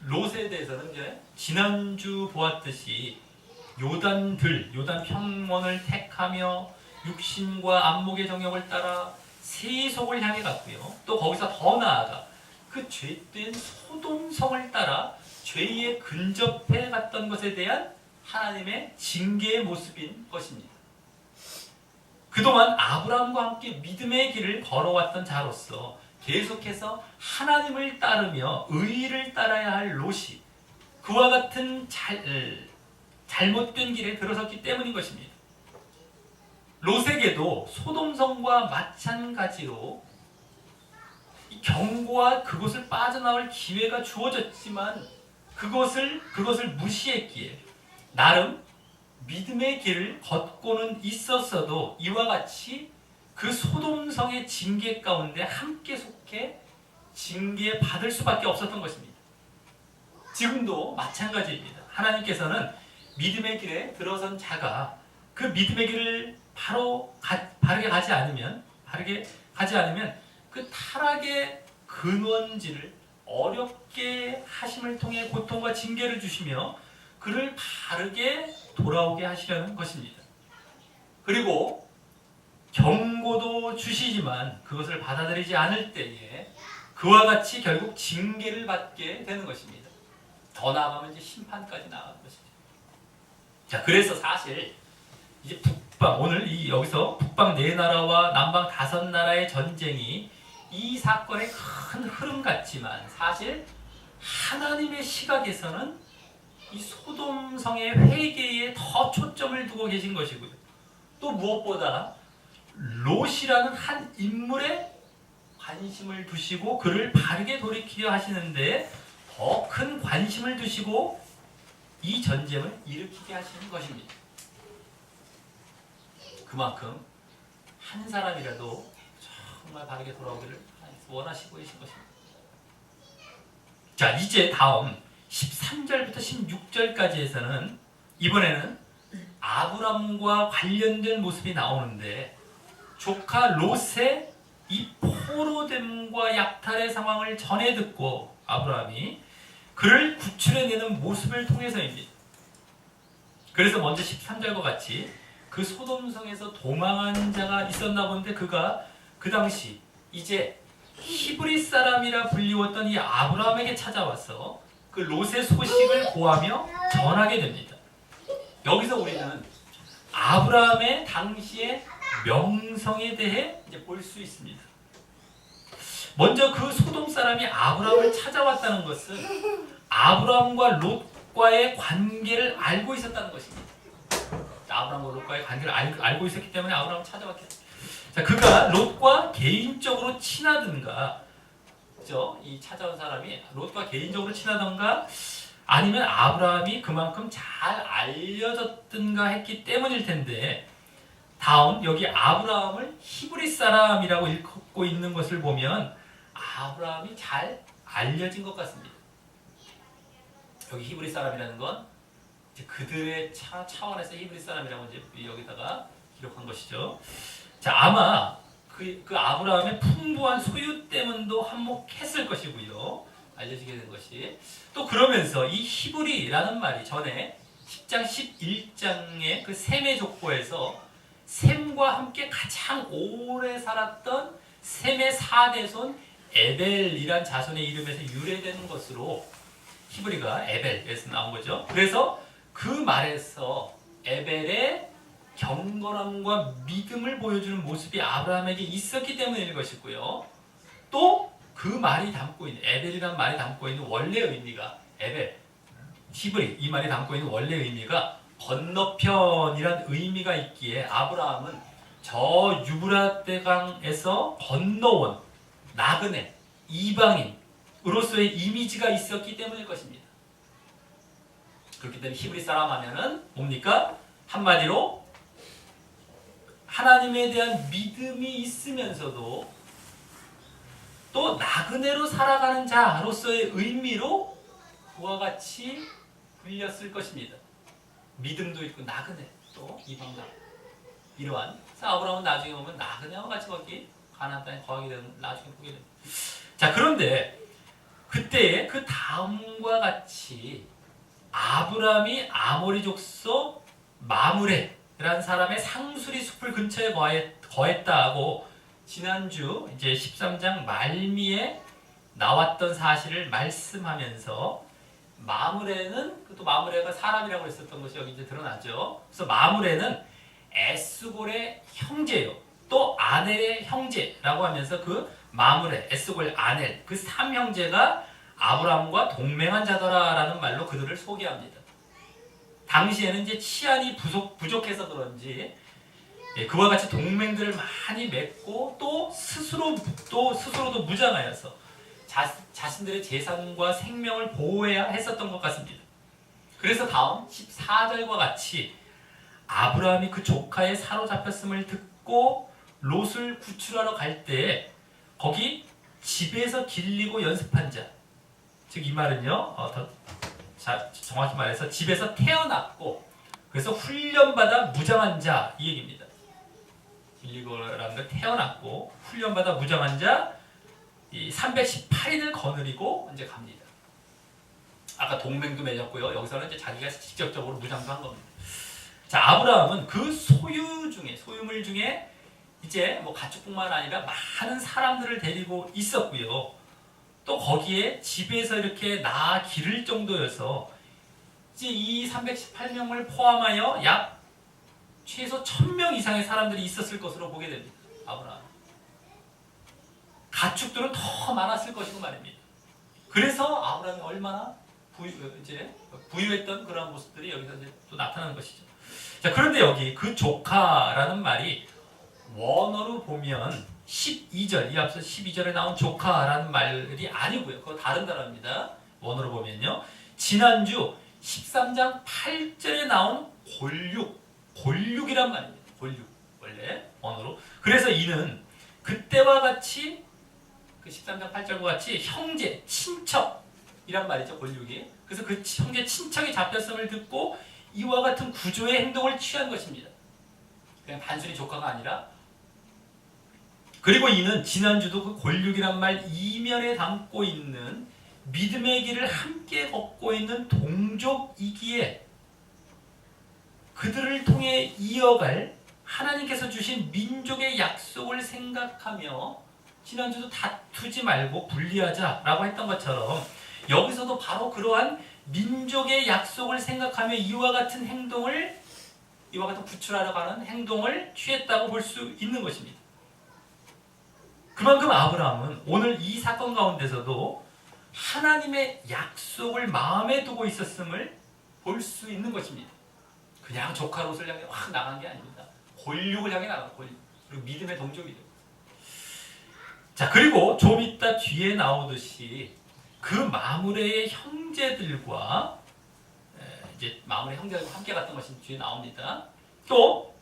롯에 대해서는 이제 지난주 보았듯이 요단 평원을 택하며 육신과 안목의 정욕을 따라 세속을 향해 갔고요. 또 거기서 더 나아가 그 죄된 소돔성을 따라 죄에 근접해 갔던 것에 대한 하나님의 징계의 모습인 것입니다. 그동안 아브라함과 함께 믿음의 길을 걸어왔던 자로서 계속해서 하나님을 따르며 의를 따라야 할 롯이 그와 같은 잘못된 길에 들어섰기 때문인 것입니다. 롯에게도 소돔성과 마찬가지로 이 경고와 그곳을 빠져나올 기회가 주어졌지만 그것을 무시했기에 나름 믿음의 길을 걷고는 있었어도 이와 같이 그 소돔성의 징계 가운데 함께 속해 징계받을 수밖에 없었던 것입니다. 지금도 마찬가지입니다. 하나님께서는 믿음의 길에 들어선 자가 그 믿음의 길을 바르게 가지 않으면 그 타락의 근원지를 어렵게 하심을 통해 고통과 징계를 주시며 그를 바르게 돌아오게 하시려는 것입니다. 그리고 경고도 주시지만 그것을 받아들이지 않을 때에 그와 같이 결국 징계를 받게 되는 것입니다. 더 나아가면 이제 심판까지 나가는 것이죠. 자, 그래서 사실 이제 오늘 여기서 북방 4나라와 남방 5나라의 전쟁이 이 사건의 큰 흐름 같지만 사실 하나님의 시각에서는 이 소돔성의 회개에 더 초점을 두고 계신 것이고요. 또 무엇보다 롯이라는 한 인물에 관심을 두시고 그를 바르게 돌이키려 하시는데 더 큰 관심을 두시고 이 전쟁을 일으키게 하시는 것입니다. 그만큼 한 사람이라도 정말 바르게 돌아오기를 원하시고 계신 것입니다. 자, 이제 다음 13절부터 16절까지에서는 이번에는 아브람과 관련된 모습이 나오는데 조카 롯의 이 포로됨과 약탈의 상황을 전해 듣고 아브라함이 그를 구출해내는 모습을 통해서입니다. 그래서 먼저 13절과 같이 그 소돔성에서 도망한 자가 있었나 본데 그가 그 당시 이제 히브리 사람이라 불리웠던 이 아브라함에게 찾아와서 그 롯의 소식을 고하며 전하게 됩니다. 여기서 우리는 아브라함의 당시의 명성에 대해 이제 볼 수 있습니다. 먼저 그 소돔 사람이 아브라함을 찾아왔다는 것은 아브라함과 롯과의 관계를 알고 있었다는 것입니다. 아브라함과 롯과의 관계를 알고 있었기 때문에 아브라함을 찾아왔겠죠. 자, 그가 롯과 개인적으로 친하든가, 그죠? 이 찾아온 사람이 롯과 개인적으로 친하든가, 아니면 아브라함이 그만큼 잘 알려졌든가 했기 때문일 텐데, 다음 여기 아브라함을 히브리 사람이라고 읽고 있는 것을 보면 아브라함이 잘 알려진 것 같습니다. 여기 히브리 사람이라는 건 이제 그들의 차원에서 히브리 사람이라고 이제 여기다가 기록한 것이죠. 자, 아마 그 아브라함의 풍부한 소유 때문도 한몫했을 것이고요. 알려지게 된 것이. 또 그러면서 이 히브리라는 말이 전에 10장 11장의 그 셈의 족보에서 셈과 함께 가장 오래 살았던 셈의 4대손 에벨이란 자손의 이름에서 유래되는 것으로 히브리가 에벨에서 나온 거죠. 그래서 그 말에서 에벨의 경건함과 믿음을 보여주는 모습이 아브라함에게 있었기 때문일 것이고요. 또 그 말이 담고 있는 에벨이라는 말이 담고 있는 원래 의미가 에벨, 히브리 이 말이 담고 있는 원래 의미가 건너편이란 의미가 있기에 아브라함은 저 유브라데 강에서 건너온 나그네, 이방인으로서의 이미지가 있었기 때문일 것입니다. 그렇기 때문에 히브리 사람 하면은 뭡니까? 한마디로 하나님에 대한 믿음이 있으면서도 또 나그네로 살아가는 자로서의 의미로 그와 같이 불렸을 것입니다. 믿음도 있고 나그네 또 이방가 이러한. 아브라함은 나중에 보면 나그네와 같이 거기 가나안 땅에 거하게 되는 나중에 보게 됩니다. 자, 그런데 그때의 그 다음과 같이 아브라함이 아모리 족속 마므레라는 사람의 상수리 숲을 근처에 거했다고 지난주 이제 13장 말미에 나왔던 사실을 말씀하면서 마므레는 또 마므레가 사람이라고 했었던 것이 여기 이제 드러나죠. 그래서 마므레는 에스골의 형제요. 또 아넬의 형제라고 하면서 그 마므레, 에스골, 아넬 그 3형제가 아브라함과 동맹한 자더라라는 말로 그들을 소개합니다. 당시에는 이제 치안이 부족해서 그런지 그와 같이 동맹들을 많이 맺고 또 스스로도 무장하여서 자신들의 재산과 생명을 보호해야 했었던 것 같습니다. 그래서 다음 14절과 같이 아브라함이 그 조카의 사로잡혔음을 듣고 롯을 구출하러 갈 때 거기 집에서 길리고 연습한 자, 즉 이 말은요 정확히 말해서 집에서 태어났고 그래서 훈련받아 무장한 자 이 얘기입니다. 빌리고라는 걸 태어났고 훈련받아 무장한 자 이 318인을 거느리고 이제 갑니다. 아까 동맹도 맺었고요. 여기서는 이제 자기가 직접적으로 무장도 한 겁니다. 자, 아브라함은 그 소유물 중에 이제 뭐 가축뿐만 아니라 많은 사람들을 데리고 있었고요. 또 거기에 집에서 이렇게 나아 기를 정도여서 이제 이 318명을 포함하여 약 최소 1000명 이상의 사람들이 있었을 것으로 보게 됩니다. 아브라함. 가축들은 더 많았을 것이고 말입니다. 그래서 아브라함이 얼마나 부유했던 그런 모습들이 여기서 이제 또 나타나는 것이죠. 자, 그런데 여기 그 조카라는 말이 원어로 보면 12절, 이 앞서 12절에 나온 조카라는 말이 아니고요. 그거 다른 단어입니다. 원어로 보면요. 지난주 13장 8절에 나온 골육이란 말입니다. 골육. 원래 원어로. 그래서 이는 그때와 같이 그 13장 8절과 같이 형제, 친척이란 말이죠. 골육이. 그래서 그 형제, 친척이 잡혔음을 듣고 이와 같은 구조의 행동을 취한 것입니다. 그냥 단순히 조카가 아니라 그리고 이는 지난주도 그 골육이란 말 이면에 담고 있는 믿음의 길을 함께 걷고 있는 동족이기에 그들을 통해 이어갈 하나님께서 주신 민족의 약속을 생각하며 지난주도 다투지 말고 분리하자라고 했던 것처럼 여기서도 바로 그러한 민족의 약속을 생각하며 이와 같은 구출하려고 하는 행동을 취했다고 볼 수 있는 것입니다. 그만큼 아브라함은 오늘 이 사건 가운데서도 하나님의 약속을 마음에 두고 있었음을 볼 수 있는 것입니다. 그냥 조카롯을 향해 확 나간 게 아닙니다. 골육을 향해 나간 골육. 그리고 믿음의 동족이 되고. 자, 그리고 좀 이따 뒤에 나오듯이 그 마므레의 형제들과 이제 마므레 형제들과 함께 갔던 것이 뒤에 나옵니다. 또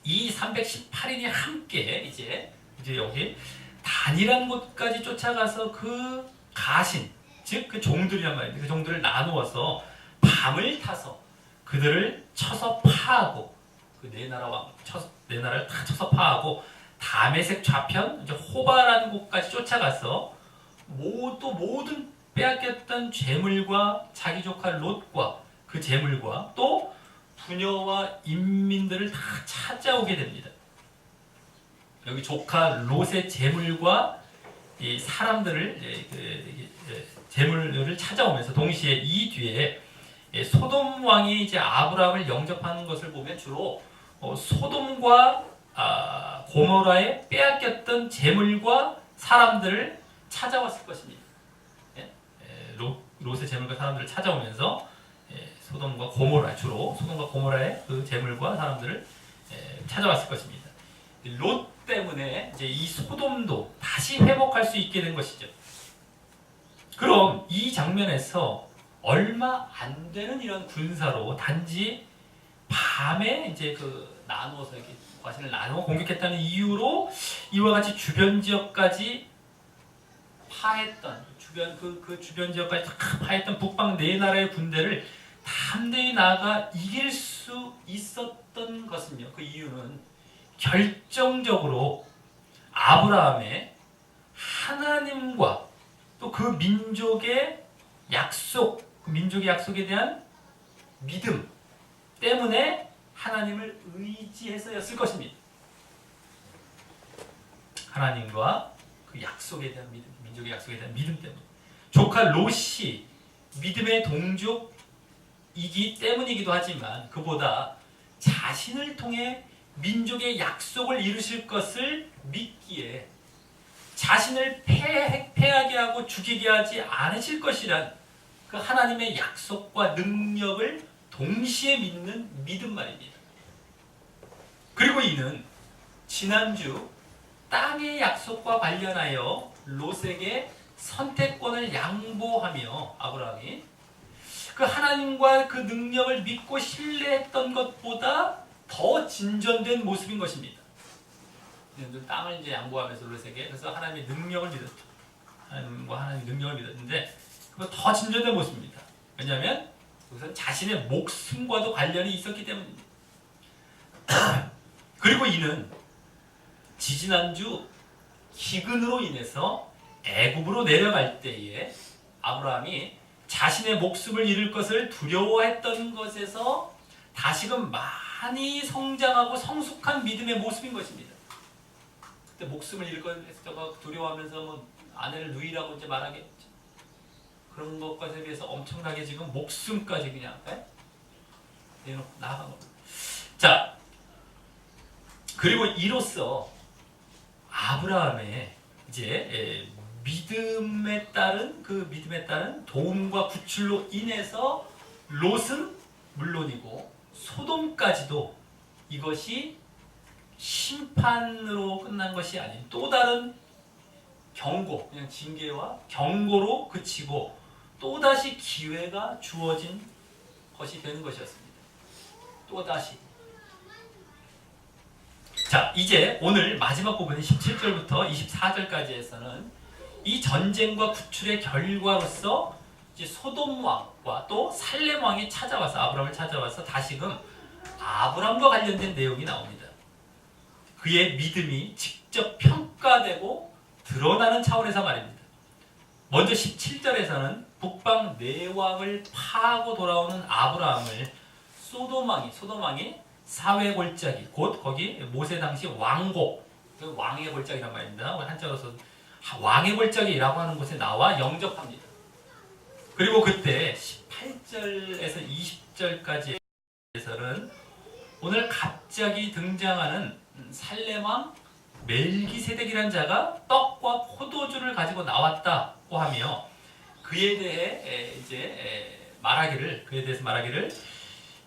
이 318인이 함께 이제 여기 단이란 곳까지 쫓아가서 그 가신, 즉 그 종들이란 말입니다. 그 종들을 나누어서 밤을 타서 그들을 쳐서 파하고 그 네 나라를 다 쳐서 파하고 다메섹 좌편 이제 호바라는 곳까지 쫓아가서 모든 빼앗겼던 재물과 자기 조카 롯과 그 재물과 또 부녀와 인민들을 다 찾아오게 됩니다. 여기 조카 롯의 재물과 이 사람들을 재물을 찾아오면서 동시에 이 뒤에 소돔 왕이 이제 아브라함을 영접하는 것을 보면 주로 소돔과 고모라에 빼앗겼던 재물과 사람들을 찾아왔을 것입니다. 롯의 재물과 사람들을 찾아오면서 소돔과 고모라의 그 재물과 사람들을 찾아왔을 것입니다. 롯 때문에 이제 이 소돔도 다시 회복할 수 있게 된 것이죠. 그럼 이 장면에서 얼마 안 되는 이런 군사로 단지 밤에 이제 그 나누어서 이렇게 과신을 나누어 공격했다는 이유로 이와 같이 주변 지역까지 파했던 주변 지역까지 다 파했던 북방 네 나라의 군대를 담대히 나아가 이길 수 있었던 것은요. 그 이유는 결정적으로 아브라함의 하나님과 또 그 민족의 약속에 대한 믿음 때문에 하나님을 의지해서였을 것입니다. 하나님과 그 약속에 대한 믿음, 민족의 약속에 대한 믿음 때문에. 조카 롯이 믿음의 동족이기 때문이기도 하지만 그보다 자신을 통해 민족의 약속을 이루실 것을 믿기에 자신을 패하게 하고 죽이게 하지 않으실 것이란 그 하나님의 약속과 능력을 동시에 믿는 믿음 말입니다. 그리고 이는 지난주 땅의 약속과 관련하여 롯에게 선택권을 양보하며 아브라함이 그 하나님과 그 능력을 믿고 신뢰했던 것보다 더 진전된 모습인 것입니다. 땅을 이제 양보하면서 롯에게 그래서 하나님의 능력을 믿었죠. 하나님의 능력을 믿었는데 그거 더 진전된 모습입니다. 왜냐하면 우선 자신의 목숨과도 관련이 있었기 때문입니다. 그리고 이는 지지난주 기근으로 인해서 애굽으로 내려갈 때에 아브라함이 자신의 목숨을 잃을 것을 두려워했던 것에서 다시금 많이 성장하고 성숙한 믿음의 모습인 것입니다. 그때 목숨을 잃을 것에서 두려워하면서 뭐 아내를 누이라고 이제 말하겠죠. 그런 것까지에 비해서 엄청나게 지금 목숨까지 그냥 내놓고 나아간 겁니다. 자, 그리고 이로써 아브라함의 이제 믿음에 따른 도움과 구출로 인해서 롯은 물론이고 소돔까지도 이것이 심판으로 끝난 것이 아닌 또 다른 경고, 그냥 징계와 경고로 그치고 또다시 기회가 주어진 것이 되는 것이었습니다. 또다시. 자, 이제 오늘 마지막 부분인 17절부터 24절까지에서는 이 전쟁과 구출의 결과로서 이제 소돔 왕과 또 살렘 왕이 찾아와서 아브라함을 찾아와서 다시금 아브라함과 관련된 내용이 나옵니다. 그의 믿음이 직접 평가되고 드러나는 차원에서 말입니다. 먼저 17절에서는 북방 내왕을 파하고 돌아오는 아브라함을 소돔 왕이 사회 골짜기, 곧 거기 모세 당시 왕곡, 그 왕의 골짜기란 말입니다. 한자로서 왕의 골짜기라고 하는 곳에 나와 영접합니다. 그리고 그때 18절에서 20절까지에서는 오늘 갑자기 등장하는 살렘 왕 멜기세덱이라는 자가 떡과 포도주를 가지고 나왔다고 하며 그에 대해서 말하기를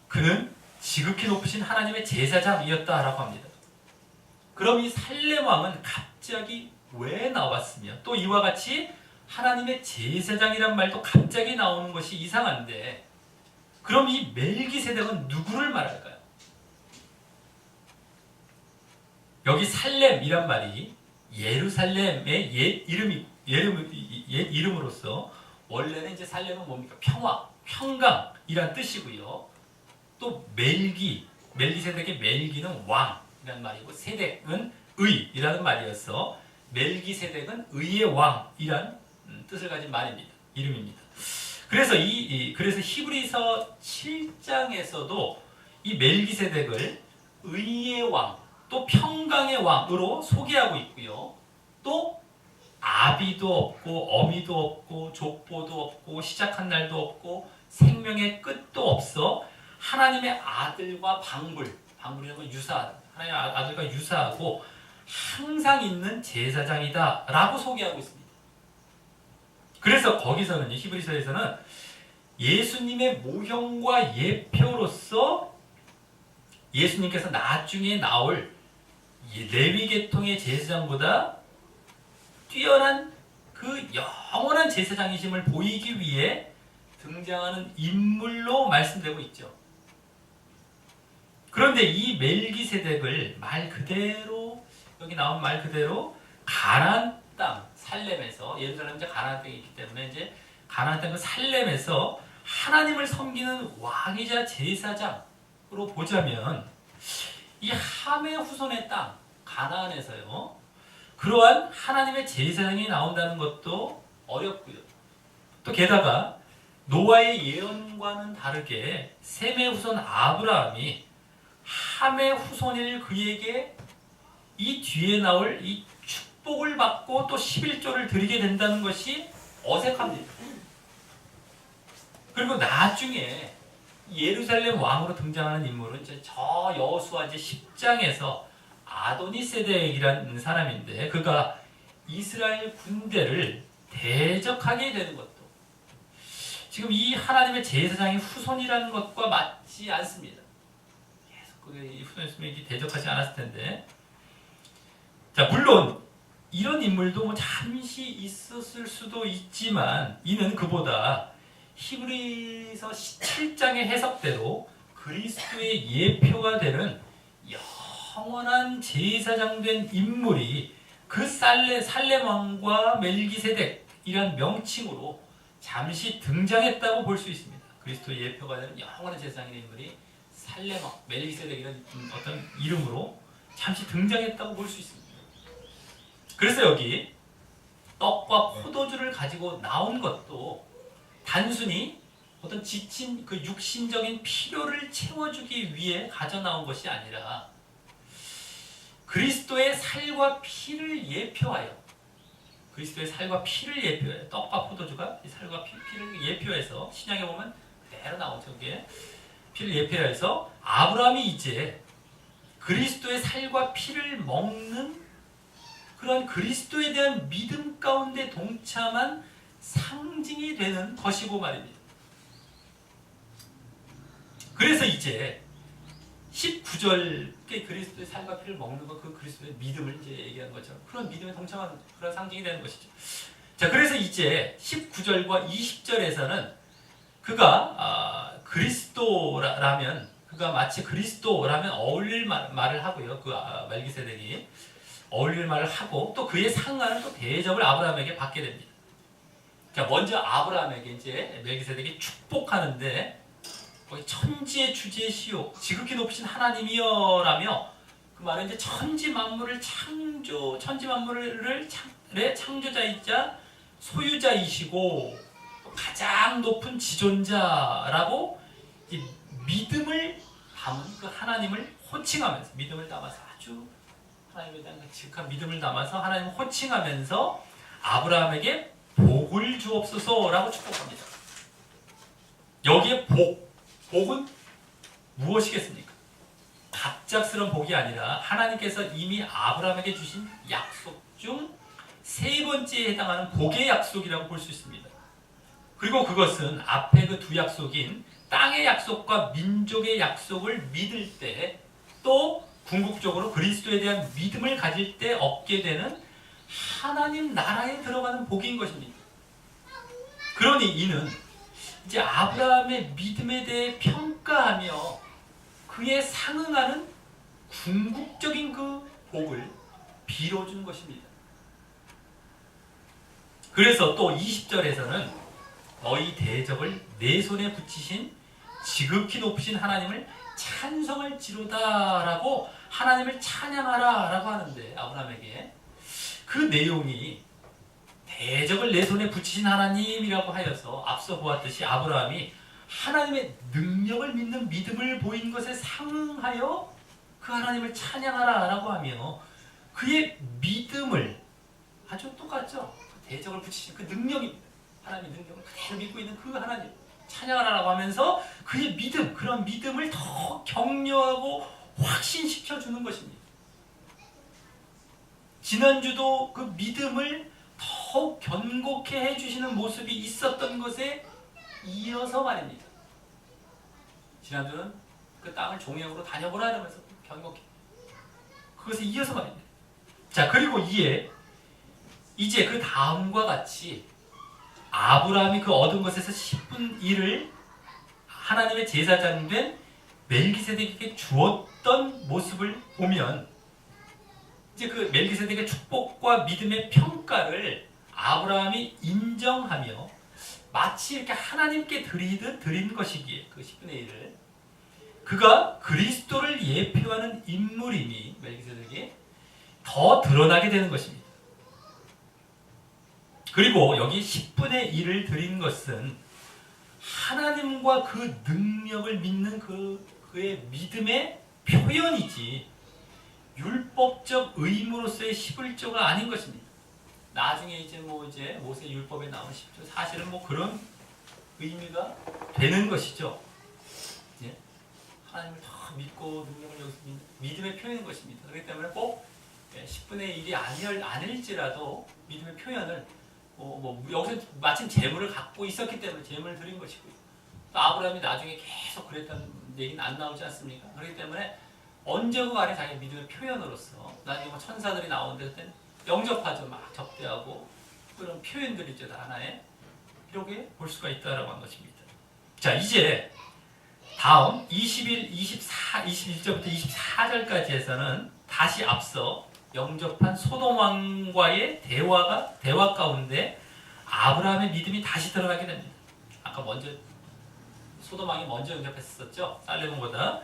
그는 지극히 높으신 하나님의 제사장이었다라고 합니다. 그럼 이 살렘 왕은 갑자기 왜 나왔으며 또 이와 같이 하나님의 제사장이란 말도 갑자기 나오는 것이 이상한데 그럼 이 멜기세덱은 누구를 말할까요? 여기 살렘이란 말이 예루살렘의 옛 이름으로서 원래는 이제 살렘은 뭡니까? 평화, 평강이란 뜻이고요. 또 멜기세덱의 멜기는 왕이라는 말이고 세덱은 의이라는 말이어서 멜기세덱은 의의 왕이란 뜻을 가진 말입니다. 이름입니다. 그래서 그래서 히브리서 7장에서도 이 멜기세덱을 의의 왕, 또 평강의 왕으로 소개하고 있고요. 또 아비도 없고 어미도 없고 족보도 없고 시작한 날도 없고 생명의 끝도 없어 하나님의 아들과 방불이라는 건 하나님의 아들과 유사하고 항상 있는 제사장이다 라고 소개하고 있습니다. 그래서 거기서는 히브리서에서는 예수님의 모형과 예표로서 예수님께서 나중에 나올 레위 계통의 제사장보다 뛰어난 그 영원한 제사장이심을 보이기 위해 등장하는 인물로 말씀되고 있죠. 그런데 이 멜기세덱을 여기 나온 말 그대로 가나안 땅 살렘에서 예루살렘은 이제 가나안 땅이 있기 때문에 이제 가나안 땅 그 살렘에서 하나님을 섬기는 왕이자 제사장으로 보자면 이 함의 후손의 땅 가나안에서요 그러한 하나님의 제사장이 나온다는 것도 어렵고요. 또 게다가 노아의 예언과는 다르게 셈의 후손 아브라함이 함의 후손일 그에게 이 뒤에 나올 이 축복을 받고 또 11조를 드리게 된다는 것이 어색합니다. 그리고 나중에 예루살렘 왕으로 등장하는 인물은 이제 저 여호수아 이제 10장에서 아도니세덱이라는 사람인데 그가 이스라엘 군대를 대적하게 되는 것도 지금 이 하나님의 제사장의 후손이라는 것과 맞지 않습니다. 계속 이 후손이 대적하지 않았을 텐데 자 물론 이런 인물도 잠시 있었을 수도 있지만 이는 그보다 히브리서 7장의 해석대로 그리스도의 예표가 되는 영원한 제사장 된 인물이 그 살렘 왕과 멜기세덱이란 명칭으로 잠시 등장했다고 볼 수 있습니다. 그리스도의 예표가 되는 영원한 제사장의 인물이 살레마, 멜기세덱이라는 어떤 이름으로 잠시 등장했다고 볼 수 있습니다. 그래서 여기 떡과 포도주를 가지고 나온 것도 단순히 어떤 지친 그 육신적인 필요를 채워주기 위해 가져 나온 것이 아니라 그리스도의 살과 피를 예표하여, 그리스도의 살과 피를 예표해, 떡과 포도주가 이 살과 피를 예표해서 신약에 보면 그대로 나오죠. 그게 피를 예표해서 아브라함이 이제 그리스도의 살과 피를 먹는 그런 그리스도에 대한 믿음 가운데 동참한 상징이 되는 것이고 말입니다. 그래서 이제 19절 그리스도의 살과 피를 먹는 것, 그 그리스도의 믿음을 이제 얘기한 거죠. 그런 믿음에 동참한 그런 상징이 되는 것이죠. 자, 그래서 이제 19절과 20절에서는 그가 그리스도라면, 그가 마치 그리스도라면 어울릴 말을 하고요. 그 멜기세덱이 어울릴 말을 하고 또 그에 상하는 또 대접을 아브라함에게 받게 됩니다. 자, 먼저 아브라함에게 이제 멜기세덱이 축복하는데 거기 천지의 주제시오 지극히 높으신 하나님이여라며 그 말은 이제 천지 만물을 천지 만물을 창조자이자 소유자이시고 가장 높은 지존자라고 이 믿음을 담은 그 하나님을 호칭하면서, 믿음을 담아서 아주 하나님에 대한 지극한 믿음을 담아서 하나님을 호칭하면서 아브라함에게 복을 주옵소서라고 축복합니다. 여기에 복은 무엇이겠습니까? 갑작스러운 복이 아니라 하나님께서 이미 아브라함에게 주신 약속 중 세 번째에 해당하는 복의 약속이라고 볼 수 있습니다. 그리고 그것은 앞에 그 두 약속인 땅의 약속과 민족의 약속을 믿을 때, 또 궁극적으로 그리스도에 대한 믿음을 가질 때 얻게 되는 하나님 나라에 들어가는 복인 것입니다. 그러니 이는 이제 아브라함의 믿음에 대해 평가하며 그에 상응하는 궁극적인 그 복을 빌어준 것입니다. 그래서 또 20절에서는 너희 대적을 내 손에 붙이신 지극히 높으신 하나님을 찬성할지로다라고 하나님을 찬양하라라고 하는데, 아브라함에게 그 내용이 대적을 내 손에 붙이신 하나님이라고 하여서 앞서 보았듯이 아브라함이 하나님의 능력을 믿는 믿음을 보인 것에 상응하여 그 하나님을 찬양하라라고 하며 그의 믿음을 아주 똑같죠. 대적을 붙이신 그 능력입니다. 하나님의 능력을 그대로 믿고 있는 그 하나님 찬양하라고 하면서 그의 믿음, 그런 믿음을 더 격려하고 확신시켜 주는 것입니다. 지난주도 그 믿음을 더욱 견고케 해주시는 모습이 있었던 것에 이어서 말입니다. 지난주는 그 땅을 종역으로 다녀보라 하면서 견고케, 그것에 이어서 말입니다. 자, 그리고 이제 그 다음과 같이 아브라함이 그 얻은 것에서 10분 1을 하나님의 제사장 된 멜기세덱에게 주었던 모습을 보면, 이제 그 멜기세덱의 축복과 믿음의 평가를 아브라함이 인정하며 마치 이렇게 하나님께 드린 것이기에 그 10분의 1을 그가 그리스도를 예표하는 인물이니 멜기세덱이 더 드러나게 되는 것입니다. 그리고 여기 10분의 1을 드린 것은 하나님과 그 능력을 믿는 그의 믿음의 표현이지 율법적 의무로서의 11조가 아닌 것입니다. 나중에 이제 모세 율법에 나온 10조, 사실은 그런 의미가 되는 것이죠. 예? 하나님을 더 믿고 능력을 여기서 믿음의 표현인 것입니다. 그렇기 때문에 꼭 10분의 1이 아닐지라도 믿음의 표현을 여기서 마침 재물을 갖고 있었기 때문에 재물을 드린 것이고요. 또 아브라함이 나중에 계속 그랬다는 얘기는 안 나오지 않습니까? 그렇기 때문에 언제고 간에 자기 믿음의 표현으로서 나중에 천사들이 나오는데 그때 영접하죠. 막 접대하고 그런 표현들이죠. 다 하나의 이렇게 볼 수가 있다라고 한 것입니다. 자, 이제 다음 21절부터 24절까지에서는 다시 앞서 영접한 소돔 왕과의 대화 가운데 아브라함의 믿음이 다시 드러나게 됩니다. 아까 먼저 소돔 왕이 먼저 영접했었죠. 살레몬보다.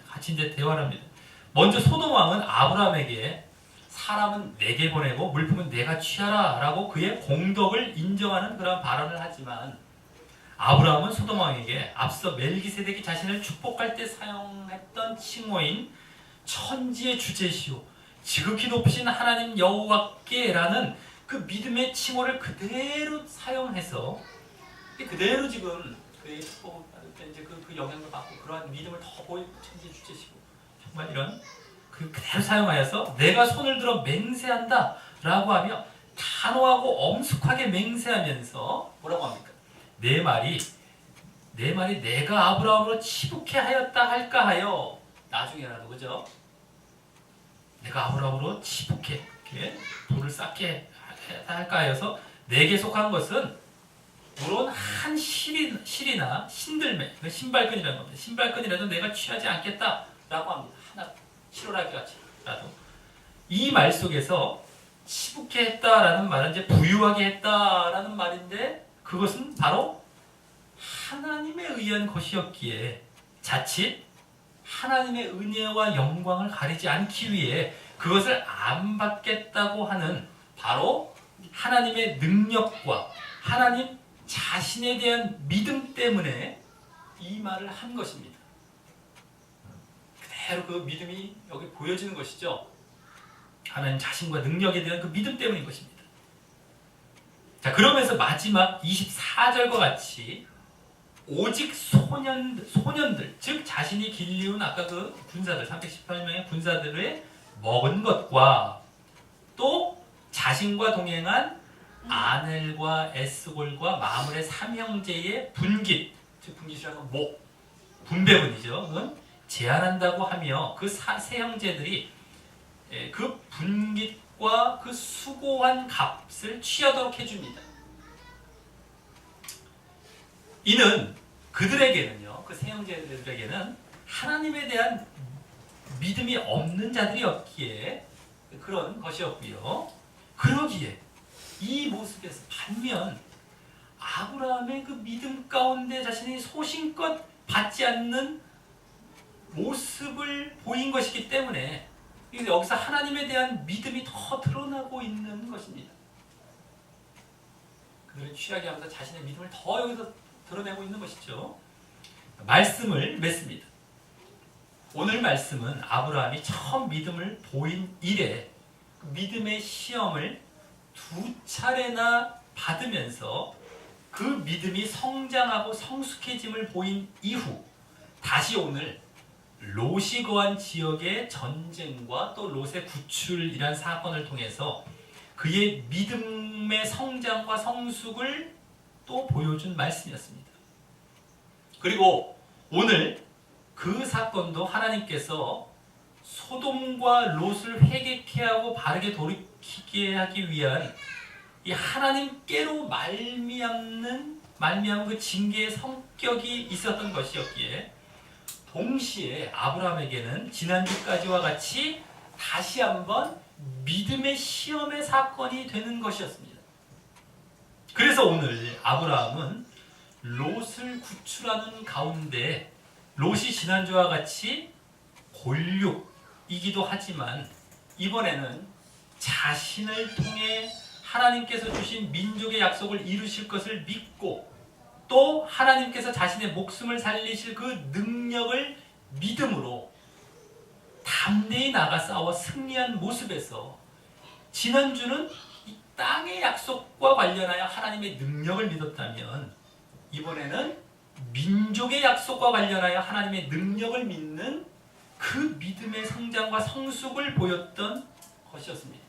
같이 이제 대화를 합니다. 먼저 소돔 왕은 아브라함에게 사람은 내게 보내고 물품은 내가 취하라 라고 그의 공덕을 인정하는 그런 발언을 하지만, 아브라함은 소돔 왕에게 앞서 멜기세덱이 자신을 축복할 때 사용했던 칭호인 천지의 주제시오 지극히 높으신 하나님 여호와께라는 그 믿음의 칭호를 그대로 사용해서 그대로 지금 그의 축복을 받을 때 이제 그 영향을 받고 그러한 믿음을 더 보이고 천지의 주제시고 정말 이런 그대로 사용하여서 내가 손을 들어 맹세한다 라고 하며 단호하고 엄숙하게 맹세하면서 뭐라고 합니까? 내 말이 내가 아브라함으로 치북해 하였다 할까 하여, 나중에라도 그죠? 내가 아브라함으로 치북해 이렇게 돌을 쌓게 할까 하여서 내게 속한 것은 물론 한 실이나 신들매, 신발끈이라는 겁니다. 신발끈이라도 내가 취하지 않겠다라고 합니다. 하나 실오라기 같이라도. 이 말 속에서 치북해 했다라는 말은 이제 부유하게 했다라는 말인데, 그것은 바로 하나님에 의한 것이었기에 자칫 하나님의 은혜와 영광을 가리지 않기 위해 그것을 안 받겠다고 하는 바로 하나님의 능력과 하나님 자신에 대한 믿음 때문에 이 말을 한 것입니다. 그대로 그 믿음이 여기 보여지는 것이죠. 하나님 자신과 능력에 대한 그 믿음 때문인 것입니다. 자, 그러면서 마지막 24절과 같이 오직 소년들, 즉 자신이 길리운 아까 그 군사들 318명의 군사들의 먹은 것과 또 자신과 동행한 아넬과 에스골과 마물의 삼형제의 분깃, 즉 분깃이라는 목, 분배분이죠. 그건 제한한다고 하며 그 세 형제들이 그 분깃과 그 수고한 값을 취하도록 해줍니다. 이는 그들에게는요, 그 세 형제들에게는 하나님에 대한 믿음이 없는 자들이었기에 그런 것이었고요. 그러기에 이 모습에서 반면 아브라함의 그 믿음 가운데 자신이 소신껏 받지 않는 모습을 보인 것이기 때문에 여기서 하나님에 대한 믿음이 더 드러나고 있는 것입니다. 그들은 취하게 하면서 자신의 믿음을 더 여기서 드러내고 있는 것이죠. 말씀을 맺습니다. 오늘 말씀은 아브라함이 처음 믿음을 보인 이래 그 믿음의 시험을 2차례나 받으면서 그 믿음이 성장하고 성숙해짐을 보인 이후 다시 오늘 롯이 거한 지역의 전쟁과 또 롯의 구출이란 사건을 통해서 그의 믿음의 성장과 성숙을 또 보여준 말씀이었습니다. 그리고 오늘 그 사건도 하나님께서 소돔과 롯을 회개케 하고 바르게 돌이키게 하기 위한 이 하나님께로 말미암은 그 징계의 성격이 있었던 것이었기에 동시에 아브라함에게는 지난주까지와 같이 다시 한번 믿음의 시험의 사건이 되는 것이었습니다. 그래서 오늘 아브라함은 롯을 구출하는 가운데 롯이 지난주와 같이 곤욕이기도 하지만 이번에는 자신을 통해 하나님께서 주신 민족의 약속을 이루실 것을 믿고 또 하나님께서 자신의 목숨을 살리실 그 능력을 믿음으로 담대히 나가 싸워 승리한 모습에서 지난주는 이 땅의 약속과 관련하여 하나님의 능력을 믿었다면 이번에는 민족의 약속과 관련하여 하나님의 능력을 믿는 그 믿음의 성장과 성숙을 보였던 것이었습니다.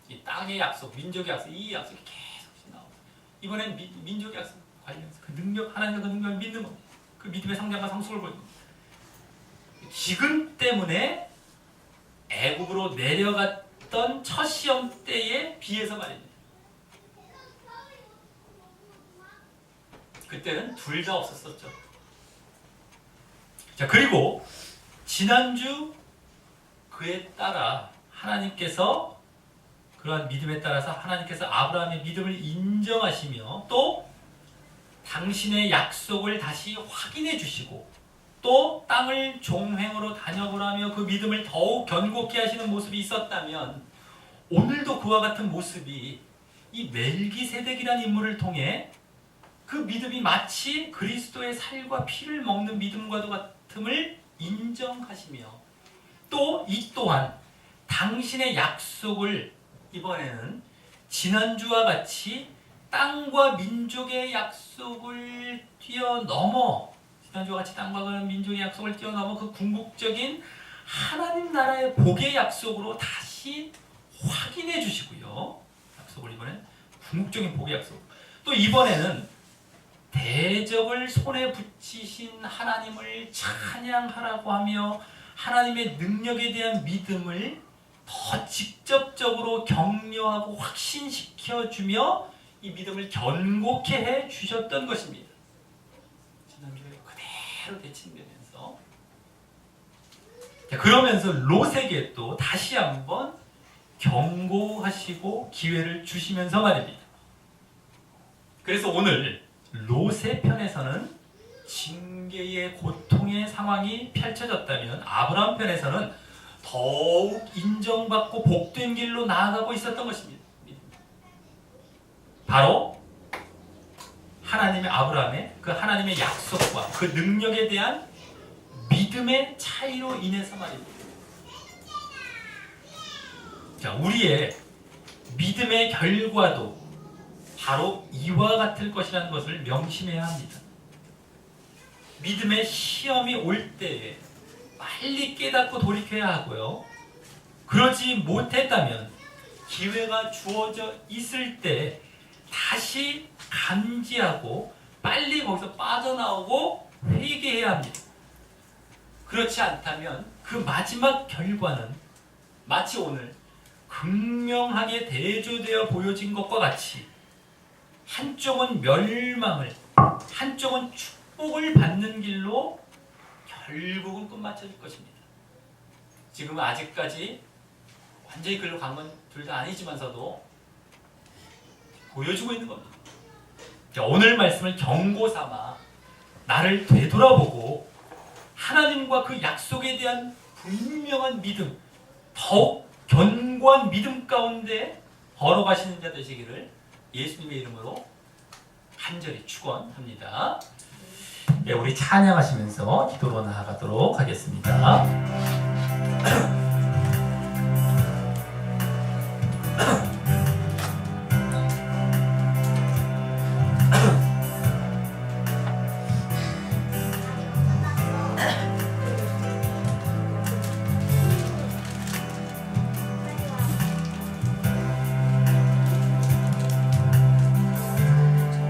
이 땅의 약속, 민족의 약속, 이 약속이 계속 나옵니다. 이번엔 민족의 약속 관련해서 그 능력, 하나님의 그 능력을 믿는 겁니다. 그 믿음의 성장과 성숙을 보이는 겁니다. 기근 때문에 애굽으로 내려갔던 첫 시험 때에 비해서 말입니다. 그때는 둘 다 없었었죠. 자, 그리고 지난주 그에 따라 하나님께서 그러한 믿음에 따라서 하나님께서 아브라함의 믿음을 인정하시며 또 당신의 약속을 다시 확인해 주시고 또 땅을 종횡으로 다녀보라며 그 믿음을 더욱 견고케 하시는 모습이 있었다면 오늘도 그와 같은 모습이 이 멜기세덱이라는 인물을 통해 그 믿음이 마치 그리스도의 살과 피를 먹는 믿음과도 같음을 인정하시며 또 이 또한 당신의 약속을 이번에는 지난주와 같이 땅과 민족의 약속을 뛰어넘어 지난주와 같이 땅과 민족의 약속을 뛰어넘어 그 궁극적인 하나님 나라의 복의 약속으로 다시 확인해 주시고요. 약속을 이번엔 궁극적인 복의 약속. 또 이번에는 대적을 손에 붙이신 하나님을 찬양하라고 하며 하나님의 능력에 대한 믿음을 더 직접적으로 격려하고 확신시켜 주며 이 믿음을 견고케 해 주셨던 것입니다. 지난주에 그대로 되침되면서 그러면서 롯에게 또 다시 한번 경고하시고 기회를 주시면서 말입니다. 그래서 오늘 롯의 편에서는 징계의 고통의 상황이 펼쳐졌다면 아브라함 편에서는 더욱 인정받고 복된 길로 나아가고 있었던 것입니다. 바로 하나님의 아브라함의 그 하나님의 약속과 그 능력에 대한 믿음의 차이로 인해서 말입니다. 자, 우리의 믿음의 결과도 바로 이와 같을 것이라는 것을 명심해야 합니다. 믿음의 시험이 올 때에 빨리 깨닫고 돌이켜야 하고요. 그러지 못했다면 기회가 주어져 있을 때 다시 감지하고 빨리 거기서 빠져나오고 회개해야 합니다. 그렇지 않다면 그 마지막 결과는 마치 오늘 극명하게 대조되어 보여진 것과 같이 한쪽은 멸망을, 한쪽은 축복을 받는 길로 결국은 끝마쳐질 것입니다. 지금은 아직까지 완전히 글로 간 건 둘 다 아니지만서도 보여주고 있는 겁니다. 자, 오늘 말씀을 경고 삼아 나를 되돌아보고 하나님과 그 약속에 대한 분명한 믿음, 더욱 견고한 믿음 가운데 걸어가시는 자 되시기를 예수님의 이름으로 간절히 축원합니다. 네, 우리 찬양하시면서 기도로 나아가도록 하겠습니다.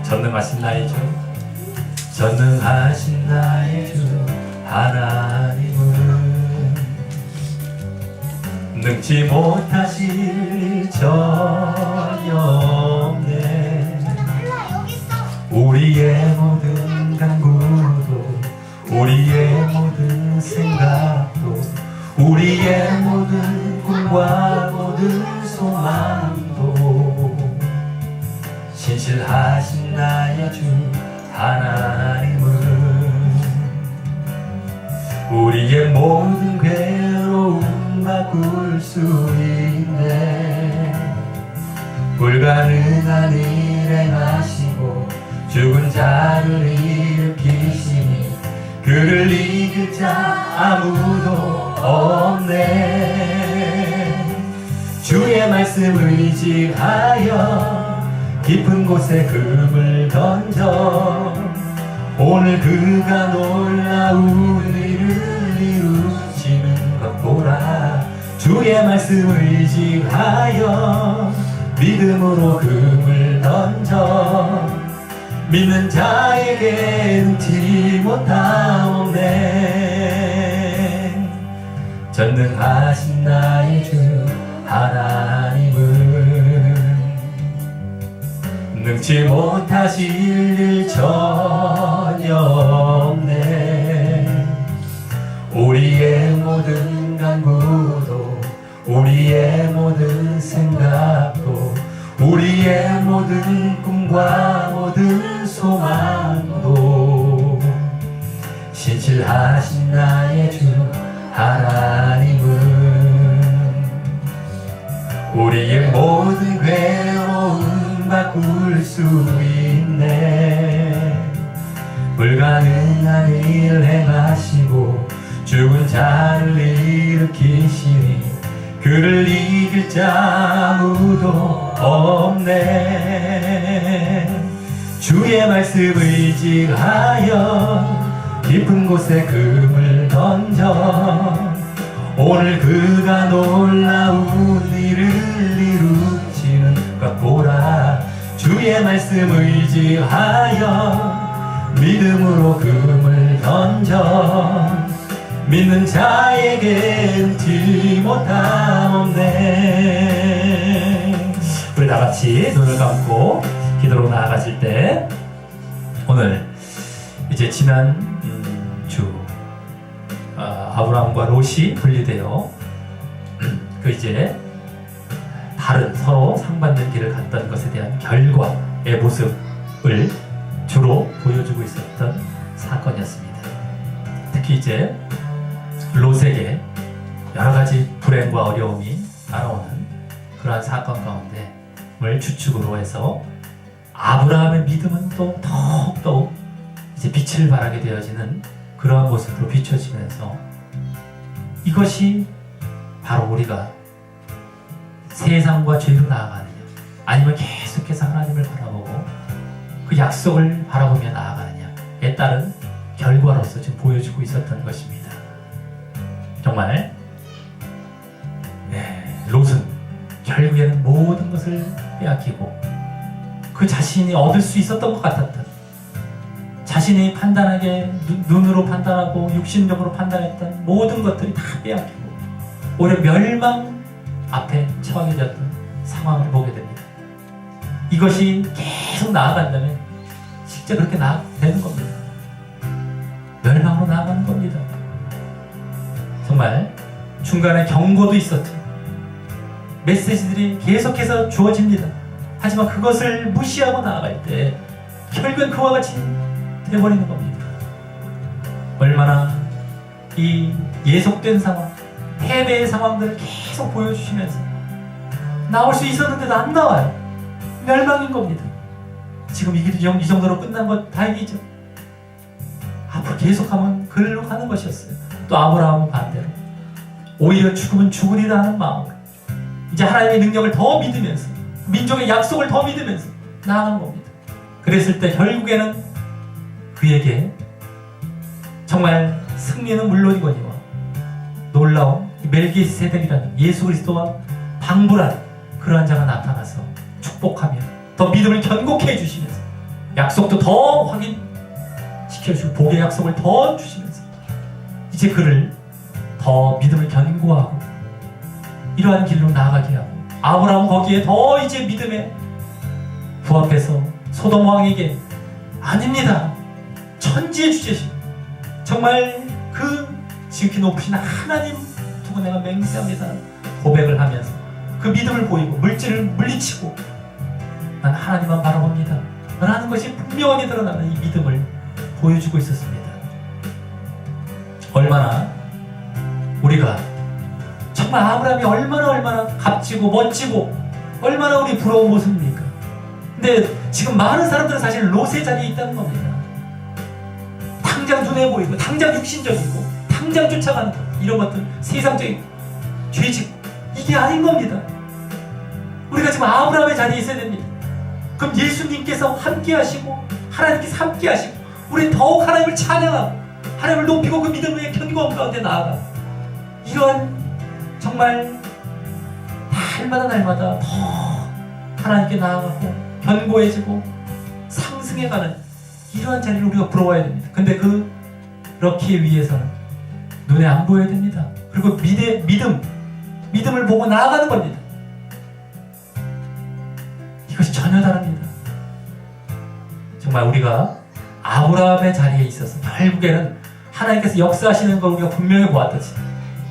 전능하신 나의 주, 전능하신 나의 주 하나님은 능치 못하실 전혀 없네. 우리의 모든 간구도 우리의 모든 생각도 우리의 모든 꿈과 모든 소망도 신실하신 나의 주 하나님은 우리의 모든 괴로움 바꿀 수 있네. 불가능한 일 행하시고 죽은 자를 일으키시니 그를 이길 자 아무도 없네. 주의 말씀 의지하여 깊은 곳에 금을 던져 오늘 그가 놀라운 일을 이루시는 것 보라. 주의 말씀 의지하여 믿음으로 금을 던져 믿는 자에게 능치 못하옵네. 전능하신 나의 주 하나님은 능치 못하실 일 전혀 없네. 우리의 모든 간구도 우리의 모든 생각도 우리의 모든 꿈과 모든 소망 영도 신실하신 나의 주 하나님은 우리의 모든 괴로움 바꿀 수 있네. 불가능한 일 행하시고 죽은 자를 일으키시니 그를 이길 자 아무도 없네. 주의 말씀 의지하여 깊은 곳에 금을 던져 오늘 그가 놀라운 일을 이루시는 것 보라. 주의 말씀 의지하여 믿음으로 금을 던져 믿는 자에게 응치 못함 없네. 우리 다같이 눈을 감고 기도로 나아가실 때 오늘 이제 지난 주 아브라함과 롯이 분리되어 그 이제 다른 서로 상반된 길을 갔던 것에 대한 결과의 모습을 주로 보여주고 있었던 사건이었습니다. 특히 이제 롯에게 여러 가지 불행과 어려움이 따라오는 그러한 사건 가운데를 주축으로 해서 아브라함의 믿음은 또 더욱더욱 이제 빛을 발하게 되어지는 그러한 모습으로 비춰지면서 이것이 바로 우리가 세상과 죄로 나아가느냐 아니면 계속해서 하나님을 바라보고 그 약속을 바라보며 나아가느냐에 따른 결과로서 지금 보여주고 있었던 것입니다. 정말 롯은 결국에는 모든 것을 빼앗기고 그 자신이 얻을 수 있었던 것 같았던 자신이 판단하게 눈으로 판단하고 육신적으로 판단했던 모든 것들이 다 빼앗기고 오히려 멸망 앞에 처하게 되었던 상황을 보게 됩니다. 이것이 계속 나아간다면 실제 그렇게 되는 겁니다. 멸망으로 나아가는 겁니다. 정말 중간에 경고도 있었죠. 메시지들이 계속해서 주어집니다. 하지만 그것을 무시하고 나아갈 때 결국엔 그와 같이 되어버리는 겁니다. 얼마나 이 예속된 상황, 패배의 상황들을 계속 보여주시면서 나올 수 있었는데도 안 나와요. 멸망인 겁니다. 지금 이 길이 이 정도로 끝난 것 다행이죠. 앞으로 계속하면 그리로 가는 것이었어요. 또 아브라함은 반대로 오히려 죽으면 죽으리라 하는 마음으로 이제 하나님의 능력을 더 믿으면서 민족의 약속을 더 믿으면서 나아가는 겁니다. 그랬을 때 결국에는 그에게 정말 승리는 물론이거니와 놀라운 멜기세덱이라는 예수 그리스도와 방불한 그러한 자가 나타나서 축복하며 더 믿음을 견고케 해주시면서 약속도 더 확인시켜주고 복의 약속을 더 주시면서 이제 그를 더 믿음을 견고하고 이러한 길로 나아가게 하고 아브라함은 거기에 더 이제 믿음에 부합해서 소돔 왕에게 아닙니다. 천지의 주제신 정말 그 지극히 높으신 하나님 두고 내가 맹세합니다. 고백을 하면서 그 믿음을 보이고 물질을 물리치고 난 하나님만 바라봅니다. 라는 것이 분명하게 드러나는 이 믿음을 보여주고 있었습니다. 얼마나 우리가 정말 아브라함이 얼마나 값지고 멋지고 얼마나 우리 부러운 모습입니까? 근데 지금 많은 사람들은 사실 롯의 자리에 있다는 겁니다. 당장 눈에 보이고 당장 육신적이고 당장 쫓아가는 이런 것들 세상적인 죄짓고 이게 아닌 겁니다. 우리가 지금 아브라함의 자리에 있어야 됩니다. 그럼 예수님께서 함께 하시고 하나님께서 함께 하시고 우리 더욱 하나님을 찬양하고 하나님을 높이고 그 믿음의 견고함 가운데 나아가 이러한 정말 날마다 더 하나님께 나아가고 견고해지고 상승해가는 이러한 자리를 우리가 부러워야 됩니다. 근데 그렇기 위해서는 눈에 안 보여야 됩니다. 그리고 믿음을 보고 나아가는 겁니다. 이것이 전혀 다릅니다. 정말 우리가 아브라함의 자리에 있어서 결국에는 하나님께서 역사하시는 걸 우리가 분명히 보았듯이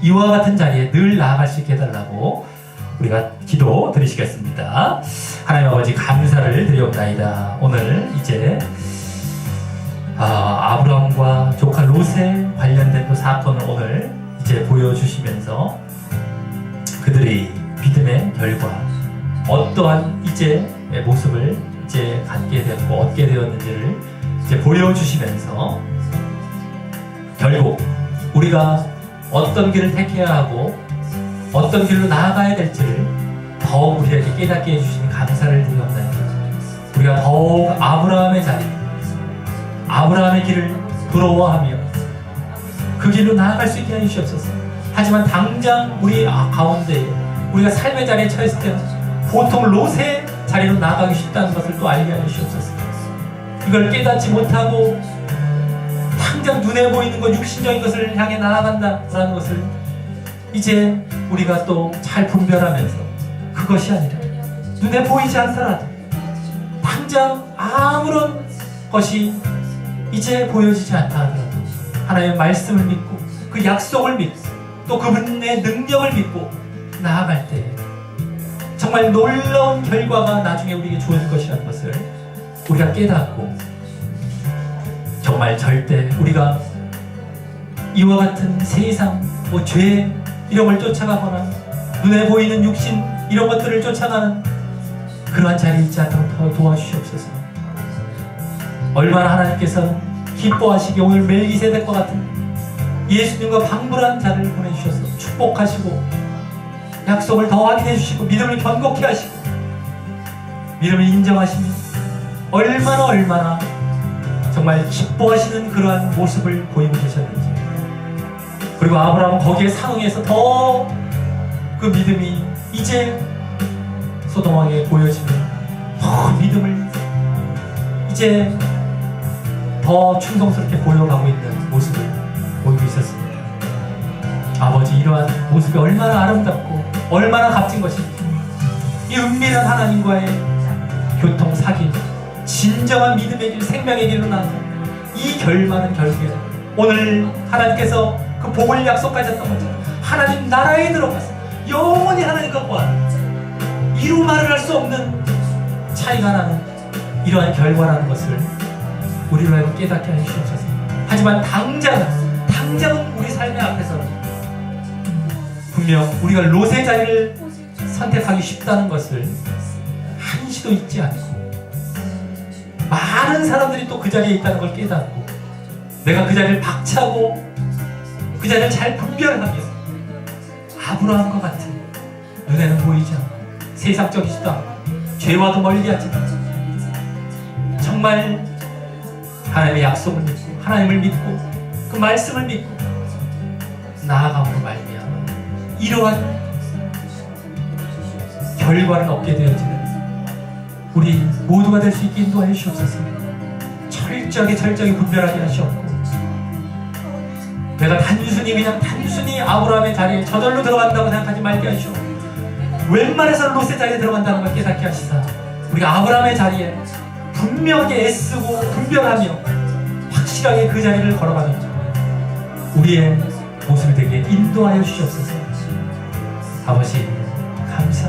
이와 같은 자리에 늘 나아갈 수 있게 해달라고 우리가 기도 드리시겠습니다. 하나님 아버지 감사를 드리옵나이다. 오늘 이제 아브라함과 조카 롯에 관련된 또 사건을 오늘 이제 보여주시면서 그들의 믿음의 결과 어떠한 이제 모습을 이제 갖게 되었고 얻게 되었는지를 이제 보여주시면서 결국 우리가 어떤 길을 택해야 하고 어떤 길로 나아가야 될지를 더욱 우리에게 깨닫게 해주시니 감사를 드리옵나이다. 우리가 더욱 아브라함의 자리, 아브라함의 길을 부러워하며 그 길로 나아갈 수 있게 해주시옵소서. 하지만 당장 우리 가운데 우리가 삶의 자리에 처했을 때는 보통 롯의 자리로 나아가기 쉽다는 것을 또 알게 해주시옵소서. 이걸 깨닫지 못하고 당장 눈에 보이는 것, 육신적인 것을 향해 나아간다라는 것을 이제 우리가 또 잘 분별하면서 그것이 아니라 눈에 보이지 않더라도 당장 아무런 것이 이제 보여지지 않다 하더라도 하나님의 말씀을 믿고 그 약속을 믿고 또 그분의 능력을 믿고 나아갈 때 정말 놀라운 결과가 나중에 우리에게 주어질 것이라는 것을 우리가 깨닫고 정말 절대 우리가 이와 같은 세상 죄 이런 걸 쫓아가거나 눈에 보이는 육신 이런 것들을 쫓아가는 그러한 자리에 있지 않도록 더 도와주시옵소서. 얼마나 하나님께서 기뻐하시게 오늘 멜기세덱과 같은 예수님과 방불한 자를 보내주셔서 축복하시고 약속을 더 확인해 주시고 믿음을 견고케 하시고 믿음을 인정하시며 얼마나 정말 기뻐하시는 그러한 모습을 보이고 계셨는지 그리고 아브라함은 거기에 상응해서 더 그 믿음이 이제 소돔왕에게 보여지며 더 믿음을 이제 더 충성스럽게 보여가고 있는 모습을 보이고 있었습니다. 아버지, 이러한 모습이 얼마나 아름답고 얼마나 값진 것인지 이 은밀한 하나님과의 교통, 사귐, 진정한 믿음의 길, 생명의 길로 나아가는 이 결말은 결국에 오늘 하나님께서 그 복을 약속하셨던 것처럼 하나님 나라에 들어가서 영원히 하나님과 보아하는 이루 말을 할 수 없는 차이가 나는 이러한 결과라는 것을 우리로 하여금 깨닫게 해주시옵소서. 하지만 당장은 우리 삶의 앞에서는 분명 우리가 롯의 자리를 선택하기 쉽다는 것을 한시도 잊지 않고 많은 사람들이 또 그 자리에 있다는 걸 깨닫고 내가 그 자리를 박차고 그 자리를 잘 분별하며 아브라함과 같은 눈에는 보이지 않고 세상적이지도 않고 죄와도 멀리하지만 정말 하나님의 약속을 믿고 하나님을 믿고 그 말씀을 믿고 나아감으로 말미암아 이러한 결과를 얻게 되어지는 우리 모두가 될 수 있게 인도하여 주시옵소서. 철저하게 분별하게 하시옵고 내가 단순히 아브라함의 자리에 저절로 들어간다고 생각하지 말게 하시오. 웬만해서 롯의 자리에 들어간다는 걸 깨닫게 하시사 우리가 아브라함의 자리에 분명하게 애쓰고 분별하며 확실하게 그 자리를 걸어가는 우리의 모습이 되게 인도하여 주시옵소서. 아버지 감사합니다.